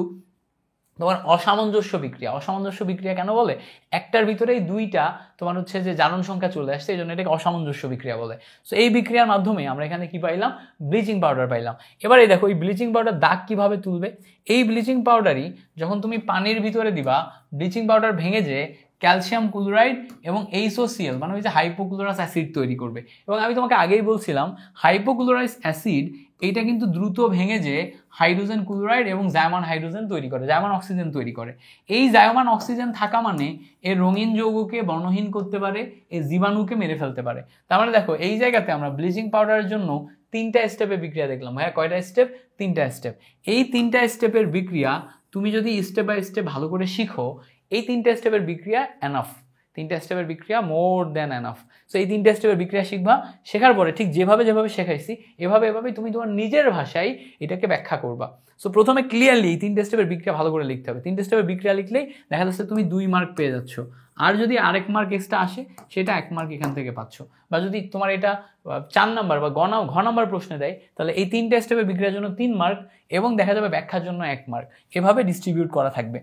তোমার অসামঞ্জস্য বিক্রিয়া। অসামঞ্জস্য বিক্রিয়া কেন বলে? একটার ভিতরেই দুইটা তোমার হচ্ছে যে জারণ সংখ্যা চলে আসছে, এই জন্য এটাকে অসামঞ্জস্য বিক্রিয়া বলে। সো এই বিক্রিয়ার মাধ্যমে আমরা এখানে কি পাইলাম? ব্লিচিং পাউডার পাইলাম। এবার এই দেখো, এই ব্লিচিং পাউডার দাগ কিভাবে তুলবে? এই ব্লিচিং পাউডারই যখন তুমি পানির ভিতরে দিবা, ব্লিচিং পাউডার ভেঙে যে ক্যালসিয়াম ক্লোরাইড এবং HCl মানে ওই যে হাইপোক্লোরাস অ্যাসিড তৈরি করবে। এবং আমি তোমাকে আগেই বলছিলাম হাইপোক্লোরাস অ্যাসিড এইটা কিন্তু দ্রুত ভেঙে যে হাইড্রোজেন ক্লোরাইড এবং জায়মান হাইড্রোজেন তৈরি করে, জায়মান অক্সিজেন তৈরি করে। এই জায়মান অক্সিজেন থাকা মানে এর রঙিন যৌগকে বর্ণহীন করতে পারে, এই জীবাণুকে মেরে ফেলতে পারে। তার মানে দেখো, এই জায়গাতে আমরা ব্লিচিং পাউডারের জন্য 3টা স্টেপে বিক্রিয়া দেখলাম। ভাইয়া কয়টা স্টেপ? 3টা স্টেপ। এই 3টা স্টেপের বিক্রিয়া তুমি যদি স্টেপ বাই স্টেপ ভালো করে শিখো, এই 3টা স্টেপের বিক্রিয়া এনাফ। 3টা স্টেপের বিক্রিয়া মোর দ্যান এনাফ। সো এই 3টা স্টেপের বিক্রিয়া শিখবা, শেখার পরে ঠিক যেভাবে শেখাইছি এভাবে তুমি তোমার নিজের ভাষায় এটাকে ব্যাখ্যা করবা। সো প্রথমে ক্লিয়ারলি এই 3টা স্টেপের বিক্রিয়া ভালো করে লিখতে হবে। 3টা স্টেপের বিক্রিয়া লিখলেই দেখা যাচ্ছে তুমি 2 মার্ক পেয়ে যাচ্ছ। আর যদি আরেক মার্ক এক্সট্রা আসে, সেটা 1 মার্ক এখান থেকে পাচ্ছ। বা যদি তোমার এটা 4 নাম্বার বা ঘ নাম্বার প্রশ্নে দেয়, তাহলে এই 3টা স্টেপের বিক্রিয়ার জন্য 3 মার্ক এবং দেখা যাবে ব্যাখ্যার জন্য 1 মার্ক, এভাবে ডিস্ট্রিবিউট করা থাকবে।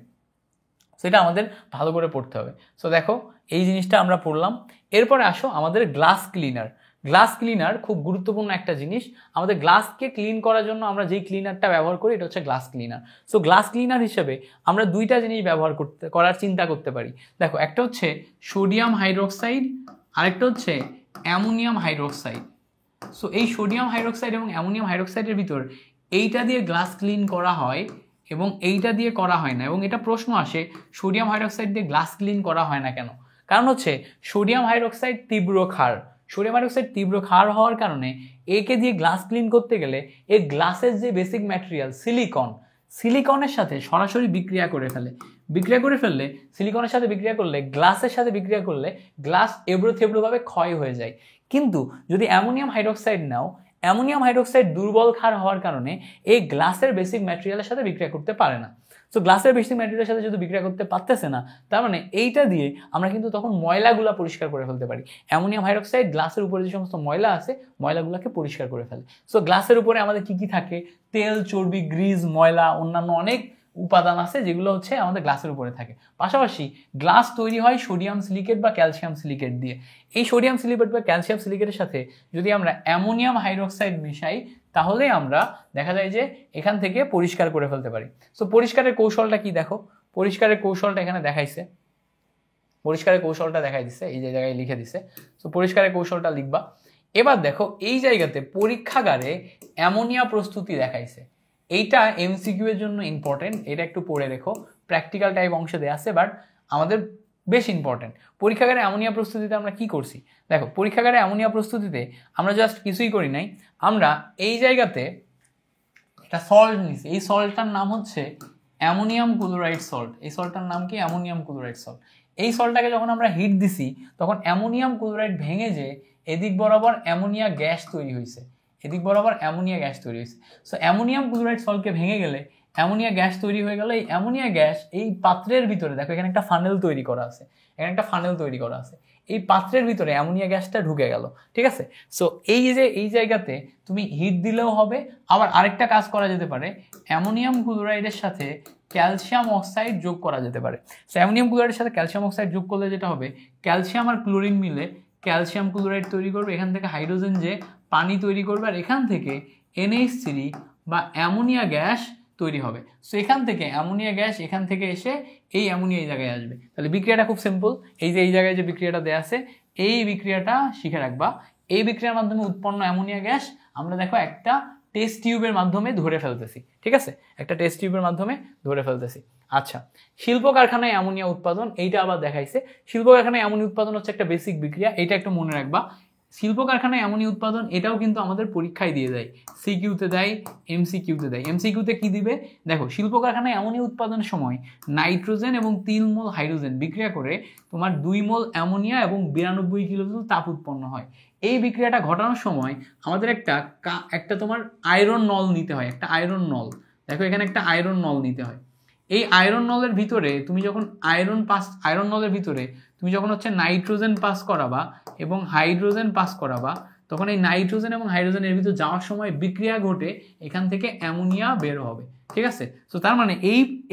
সেটা আমাদের ভালো করে পড়তে হবে। সো দেখো, এই জিনিসটা আমরা পড়লাম। এরপরে আসো আমাদের গ্লাস ক্লিনার। গ্লাস ক্লিনার খুব গুরুত্বপূর্ণ একটা জিনিস। আমাদের গ্লাসকে ক্লিন করার জন্য আমরা যেই ক্লিনারটা ব্যবহার করি এটা হচ্ছে glass cleaner. So glass cleaner হিসেবে আমরা 2টা জিনিস ব্যবহার করার চিন্তা করতে পারি। দেখো, একটা হচ্ছে সোডিয়াম হাইড্রোক্সাইড, আরেকটা হচ্ছে অ্যামোনিয়াম হাইড্রোক্সাইড। সো এই সোডিয়াম হাইড্রোক্সাইড এবং অ্যামোনিয়াম হাইড্রোক্সাইডের ভিতর এইটা দিয়ে গ্লাস ক্লিন করা হয় এবং এইটা দিয়ে করা হয় না। এবং এটা প্রশ্ন আসে, সোডিয়াম হাইড্রোক্সাইড দিয়ে গ্লাস ক্লিন করা হয় না কেন? কারণ হচ্ছে সোডিয়াম হাইড্রোক্সাইড তীব্র ক্ষার। সোডিয়াম হাইড্রোক্সাইড তীব্র ক্ষার হওয়ার কারণে একে দিয়ে গ্লাস ক্লিন করতে গেলে এই গ্লাসের যে বেসিক ম্যাটেরিয়াল সিলিকনের সাথে সরাসরি বিক্রিয়া করে ফেললে সিলিকনের সাথে বিক্রিয়া করলে, গ্লাসের সাথে বিক্রিয়া করলে গ্লাস এবড়ো থেবড়োভাবে ক্ষয় হয়ে যায়। কিন্তু যদি অ্যামোনিয়াম হাইড্রোক্সাইড নাও, অ্যামোনিয়াম হাইড্রোক্সাইড দুর্বল ক্ষার হওয়ার কারণে এই গ্লাসের বেসিক ম্যাটেরিয়ালের সাথে বিক্রিয়া করতে পারে না। সো গ্লাসের বেসিক ম্যাটেরিয়ালের সাথে যদি বিক্রিয়া করতে পারতেছে না, তার মানে এইটা দিয়ে আমরা কিন্তু তখন ময়লাগুলা পরিষ্কার করে ফেলতে পারি। অ্যামোনিয়াম হাইড্রোক্সাইড গ্লাসের উপরে যে সমস্ত ময়লা আছে, ময়লাগুলোকে পরিষ্কার করে ফেলে। সো গ্লাসের উপরে আমাদের কি কি থাকে? তেল, চর্বি, গ্রিজ, ময়লা, অন্যান্য অনেক উপাদান আছে যেগুলো হচ্ছে আমাদের গ্লাসের উপরে থাকে। পাশাপাশি গ্লাস তৈরি হয় সোডিয়াম সিলিকেট বা ক্যালসিয়াম সিলিকেট দিয়ে। এই সোডিয়াম সিলিকেট বা ক্যালসিয়াম সিলিকেটের সাথে যদি আমরা অ্যামোনিয়াম হাইড্রোক্সাইড মেশাই, তাহলে আমরা দেখা যায় যে এখান থেকে পরিষ্কার করে ফেলতে পারি। সো পরিষ্কারের কৌশলটা কি? দেখো, পরিষ্কারের কৌশলটা এখানে দেখাইছে, পরিষ্কারের কৌশলটা দেখাই দিছে, এই যে জায়গায় লিখে দিছে। সো পরিষ্কারের কৌশলটা লিখবা। এবার দেখো, এই জায়গাতে পরীক্ষাগারে অ্যামোনিয়া প্রস্তুতি দেখাইছে। এইটা MCQ এর জন্য ইম্পর্টেন্ট, এটা একটু পড়ে রেখো। প্র্যাকটিক্যাল টাইপ অংশে দেয়া আছে, বাট আমাদের বেশ ইম্পর্টেন্ট। পরীক্ষাগারে অ্যামোনিয়া প্রস্তুতিতে আমরা কি করছি? দেখো, পরীক্ষাগারে অ্যামোনিয়া প্রস্তুতিতে আমরা জাস্ট কিছুই করি নাই। আমরা এই জায়গাতে একটা সল্ট নিছি, এই সল্টটার নাম হচ্ছে অ্যামোনিয়াম ক্লোরাইড সল্ট। এই সল্টটার নাম কি? Ammonium chloride salt. এই সল্টটাকে যখন আমরা হিট দিছি, তখন অ্যামোনিয়াম ক্লোরাইড ভেঙে যে এদিক বরাবর অ্যামোনিয়া গ্যাস তৈরি হয়েছে, সো অ্যামোনিয়াম ক্লোরাইড সল্টকে ভেঙে গেলে অ্যামোনিয়া গ্যাস তৈরি হয়ে গেল। এই অ্যামোনিয়া গ্যাস এই পাত্রের ভিতরে, দেখো এখানে একটা ফানেল তৈরি করা আছে, এই পাত্রের ভিতরে অ্যামোনিয়া গ্যাসটা ঢুকে গেল, ঠিক আছে? সো এই জায়গাতে তুমি হিট দিলেও হবে। আবার আরেকটা কাজ করা যেতে পারে, অ্যামোনিয়াম ক্লোরাইডের সাথে ক্যালসিয়াম অক্সাইড যোগ করা যেতে পারে। সো অ্যামোনিয়াম ক্লোরাইডের সাথে ক্যালসিয়াম অক্সাইড যোগ করলে যেটা হবে, ক্যালসিয়াম আর ক্লোরিন মিলে ক্যালসিয়াম ক্লোরাইড তৈরি করবে, এখান থেকে হাইড্রোজেন যে পানি তৈরি করবে, আর এখান থেকে NH3 বা অ্যামোনিয়া গ্যাস তৈরি হবে। সো এখান থেকে অ্যামোনিয়া গ্যাস এখান থেকে এসে এই অ্যামোনিয়া এই জায়গায় আসবে। তাহলে বিক্রিয়াটা খুব সিম্পল, এই যে এই জায়গায় যে বিক্রিয়াটা দেওয়া আছে এই বিক্রিয়াটা শিখে রাখবা। এই বিক্রিয়ার মাধ্যমে উৎপন্ন অ্যামোনিয়া গ্যাস আমরা দেখো একটা টেস্ট টিউবের মাধ্যমে ধরে ফেলতেছি, ঠিক আছে, একটা টেস্ট টিউবের মাধ্যমে ধরে ফেলতেছি। আচ্ছা, শিল্প কারখানায় অ্যামোনিয়া উৎপাদন, এইটা আবার দেখাইছে। শিল্প কারখানায় অ্যামোনিয়া উৎপাদন হচ্ছে একটা বেসিক বিক্রিয়া, এটা একটু মনে রাখবা। শিল্প কারখানায় অ্যামোনিয়া উৎপাদন এটাও কিন্তু আমাদের পরীক্ষায় দিয়ে দেয়, সিকিউতে দেয়, এমসিকিউতে দেয়। এমসিকিউতে কি দিবে দেখো, শিল্প কারখানায় অ্যামোনিয়া উৎপাদনের সময় নাইট্রোজেন এবং 3 মোল হাইড্রোজেন বিক্রিয়া করে তোমার 2 মোল অ্যামোনিয়া এবং 92 কিলোজুল তাপ উৎপন্ন হয়। এই বিক্রিয়াটা ঘটানোর সময় আমাদের একটা তোমার আয়রন নল নিতে হয়, একটা আয়রন নল। দেখো এখানে একটা আয়রন নল নিতে হয়। এই আয়রন নলের ভিতরে তুমি যখন আয়রন নলের ভিতরে তুমি যখন হচ্ছে নাইট্রোজেন পাস করাবা এবং হাইড্রোজেন পাস করাবা, তখন এই নাইট্রোজেন এবং হাইড্রোজেনের ভিতরে যাওয়ার সময় বিক্রিয়া ঘটে এখান থেকে অ্যামোনিয়া বের হবে, ঠিক আছে। সো তার মানে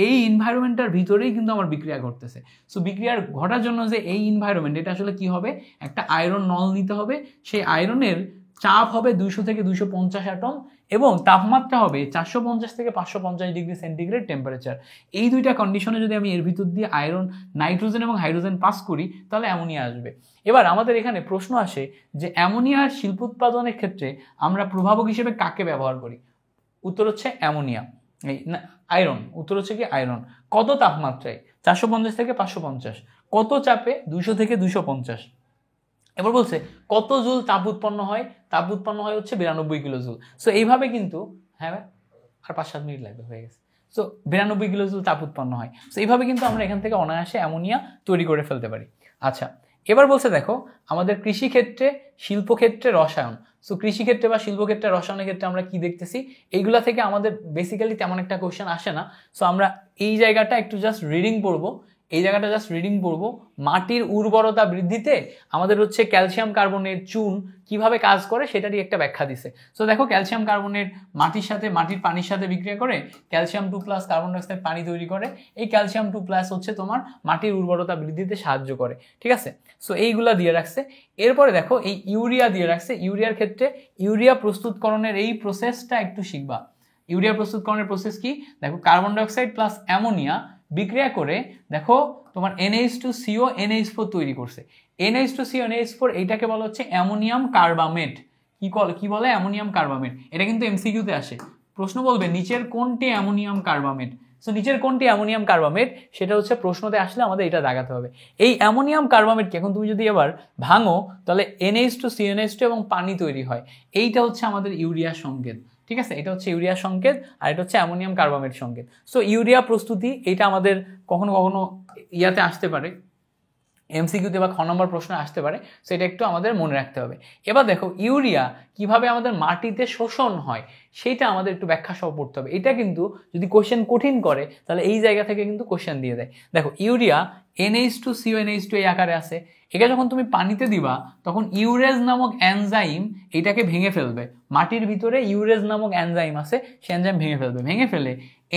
এই এনভায়রনমেন্টটার ভিতরেই কিন্তু আমার বিক্রিয়া ঘটতেছে। সো বিক্রিয়ার ঘটার জন্য যে এই এনভায়রনমেন্ট, এটা আসলে কি হবে, একটা আয়রন নল নিতে হবে। সেই আয়রনের চাপ হবে 200 থেকে 250 অ্যাটম এবং তাপমাত্রা হবে 450 থেকে 550 ডিগ্রি সেন্টিগ্রেড টেম্পারেচার। এই দুইটা কন্ডিশনে যদি আমি এর ভিতর দিয়ে নাইট্রোজেন এবং হাইড্রোজেন পাস করি তাহলে অ্যামোনিয়া আসবে। এবার আমাদের এখানে প্রশ্ন আসে যে অ্যামোনিয়ার শিল্প উৎপাদনের ক্ষেত্রে আমরা প্রভাবক হিসেবে কাকে ব্যবহার করি? উত্তর হচ্ছে অ্যামোনিয়া, আয়রন। উত্তর হচ্ছে কি আয়রন। কত তাপমাত্রায়? 450 থেকে 550। কত চাপে? 200 থেকে 250। এবার বলছে কত জুল তাপ উৎপন্ন হয়? তাপ উৎপন্ন হয় হচ্ছে 92 কিলো জুল। সো এইভাবে কিন্তু, হ্যাঁ আর 5-7 মিনিট লাগবে, হয়ে গেছে। সো 92 কিলো জুল তাপ উৎপন্ন হয়। সো এইভাবে কিন্তু আমরা এখান থেকে অনায়াসে অ্যামোনিয়া তৈরি করে ফেলতে পারি। আচ্ছা, এবার বলছে দেখো আমাদের কৃষিক্ষেত্রে, শিল্পক্ষেত্রে রসায়ন। সো কৃষিক্ষেত্রে বা শিল্পক্ষেত্রে রসায়নের ক্ষেত্রে আমরা কি দেখতেছি, এইগুলা থেকে আমাদের বেসিক্যালি তেমন একটা কোশ্চেন আসে না। সো আমরা এই জায়গাটা একটু জাস্ট রিডিং পড়বো, মাটির উর্বরতা বৃদ্ধিতে আমাদের হচ্ছে ক্যালসিয়াম কার্বনেট চুন কিভাবে কাজ করে সেটারই একটা ব্যাখ্যা দিছে। সো দেখো ক্যালসিয়াম কার্বনেট মাটির পানির সাথে বিক্রিয়া করে ক্যালসিয়াম 2+ কার্বন ডাইঅক্সাইড পানি তৈরি করে। এই ক্যালসিয়াম 2+ হচ্ছে তোমার মাটির উর্বরতা বৃদ্ধিতে সাহায্য করে, ঠিক আছে। সো এইগুলা দিয়ে রাখছে। এরপরে দেখো এই ইউরিয়া দিয়ে রাখছে। ইউরিয়ার ক্ষেত্রে ইউরিয়া প্রস্তুতকরণের এই প্রসেসটা একটু শিখবা। ইউরিয়া প্রস্তুতকরণের প্রসেস কি দেখো, কার্বন ডাইঅক্সাইড প্লাস অ্যামোনিয়া বিক্রিয়া করে দেখো তোমার NH2CO NH4 তৈরি করছে। NH2CO NH4 এইটাকে বলা হচ্ছে অ্যামোনিয়াম কার্বামেট। কি বলে? Ammonium carbamate. এটা কিন্তু এমসিকিউতে আসে। প্রশ্ন বলবে নিচের কোনটি অ্যামোনিয়াম কার্বামেট। সো নিচের কোনটি অ্যামোনিয়াম কার্বামেট সেটা হচ্ছে প্রশ্নতে আসলে আমাদের এটা দেখাতে হবে। এই অ্যামোনিয়াম কার্বামেটকে এখন তুমি যদি এবার ভাঙো তাহলে NH2CO NH2 এবং পানি তৈরি হয়। এইটা হচ্ছে আমাদের ইউরিয়া সংকেত, ঠিক আছে। এটা হচ্ছে ইউরিয়া সংকেত আর এটা হচ্ছে অ্যামোনিয়াম কার্বামেট সংকেত। সো ইউরিয়া প্রস্তুতি, এটা আমাদের কখনো কখনো ইয়াতে আসতে পারে, এমসিকিউতে বা খ নম্বর প্রশ্ন আসতে পারে। সো এটা একটু আমাদের মনে রাখতে হবে। এবার দেখো ইউরিয়া কিভাবে আমাদের মাটিতে শোষণ হয় সেটা আমাদের একটু ব্যাখ্যা সহ পড়তে হবে। এটা কিন্তু যদি কোশ্চেন কঠিন করে তাহলে এই জায়গা থেকে কিন্তু কোশ্চেন দিয়ে দেয়। দেখো ইউরিয়া NH2CO NH2 এই আকারে আছে। এটা যখন তুমি পানিতে দিবা তখন ইউরেজ নামক এনজাইম এটাকে ভেঙে ফেলবে। মাটির ভিতরে ইউরেজ নামক এনজাইম আছে, সে এনজাইম ভেঙে ফেলে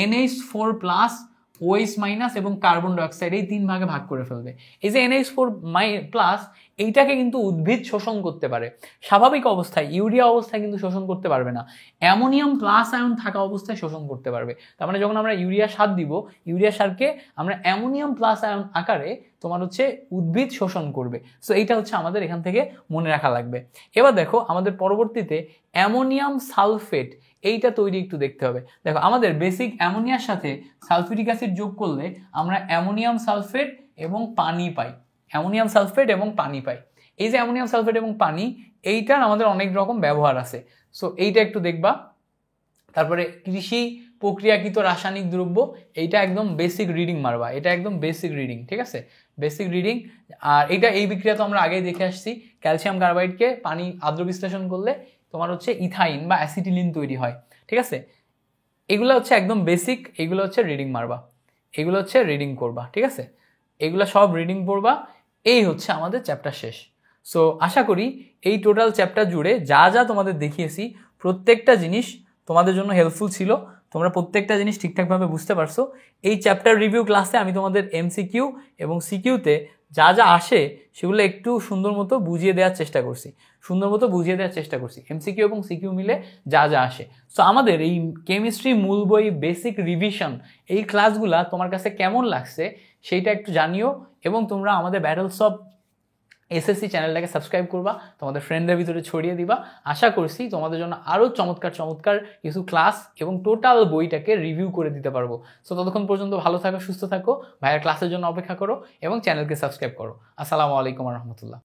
NH4+ OH- এবং কার্বন ডাইঅক্সাইড এই 3 ভাগে ভাগ করে ফেলবে। এই যে NH4+ এইটাকে কিন্তু উদ্ভিদ শোষণ করতে পারে। স্বাভাবিক অবস্থায় ইউরিয়া অবস্থায় কিন্তু শোষণ করতে পারবে না, অ্যামোনিয়াম প্লাস আয়ন থাকা অবস্থায় শোষণ করতে পারবে। তার মানে যখন আমরা ইউরিয়া সার দিব, ইউরিয়া সারকে আমরা অ্যামোনিয়াম প্লাস আয়ন আকারে তোমার হচ্ছে উদ্ভিদ শোষণ করবে। সো এইটা হচ্ছে আমাদের এখান থেকে মনে রাখা লাগবে। এবার দেখো আমাদের পরবর্তীতে অ্যামোনিয়াম সালফেট এইটা তৈরি একটু দেখতে হবে। দেখো আমাদের বেসিক অ্যামোনিয়ার সাথে সালফিউরিক অ্যাসিড যোগ করলে আমরা অ্যামোনিয়াম সালফেট এবং পানি পাই। এই যে অ্যামোনিয়াম সালফেট এবং পানি, এইটার আমাদের অনেক রকম ব্যবহার আছে। সো এইটা একটু দেখবা। তারপরে কৃষি প্রক্রিয়াকৃত রাসায়নিক দ্রব্য, এইটা একদম বেসিক রিডিং মারবা, এটা একদম বেসিক রিডিং, ঠিক আছে, বেসিক রিডিং। আর এই বিক্রিয়া তো আমরা আগেই দেখে আসছি। ক্যালসিয়াম কার্বাইডকে পানি আর্দ্র বিশ্লেষণ করলে তোমার হচ্ছে ইথাইন বা অ্যাসিটিলিন তৈরি হয়, ঠিক আছে। এগুলো হচ্ছে একদম বেসিক, এগুলো হচ্ছে রিডিং মারবা, এগুলো হচ্ছে রিডিং করবা, ঠিক আছে। এগুলো সব রিডিং পড়বা। এই হচ্ছে আমাদের চ্যাপ্টার শেষ। সো আশা করি এই টোটাল চ্যাপ্টার জুড়ে যা যা তোমাদের দেখিয়েছি প্রত্যেকটা জিনিস তোমাদের জন্য হেল্পফুল ছিল। তোমরা প্রত্যেকটা জিনিস ঠিকঠাকভাবে বুঝতে পারছো। এই চ্যাপ্টার রিভিউ ক্লাসে আমি তোমাদের MCQ এবং CQতে যা যা আসে সেগুলো একটু সুন্দর মতো বুঝিয়ে দেওয়ার চেষ্টা করছি এমসিকিউ এবং সিকিউ মিলে যা যা আসে। সো আমাদের এই কেমিস্ট্রি মূল বই বেসিক রিভিশন এই ক্লাসগুলা তোমার কাছে কেমন লাগছে সেইটা একটু জানিও, এবং তোমরা আমাদের ব্যাটলস অফ এসএসসি চ্যানেলটাকে সাবস্ক্রাইব করবা, তোমাদের ফ্রেন্ডদের ভিতরে ছড়িয়ে দিবা। আশা করছি তোমাদের জন্য আরও চমৎকার চমৎকার কিছু ক্লাস এবং টোটাল বইটাকে রিভিউ করে দিতে পারবো। সো ততক্ষণ পর্যন্ত ভালো থাকো, সুস্থ থাকো, ভাইয়ের ক্লাসের জন্য অপেক্ষা করো এবং চ্যানেলকে সাবস্ক্রাইব করো। আসসালামু আলাইকুম রহমতুল্লাহ।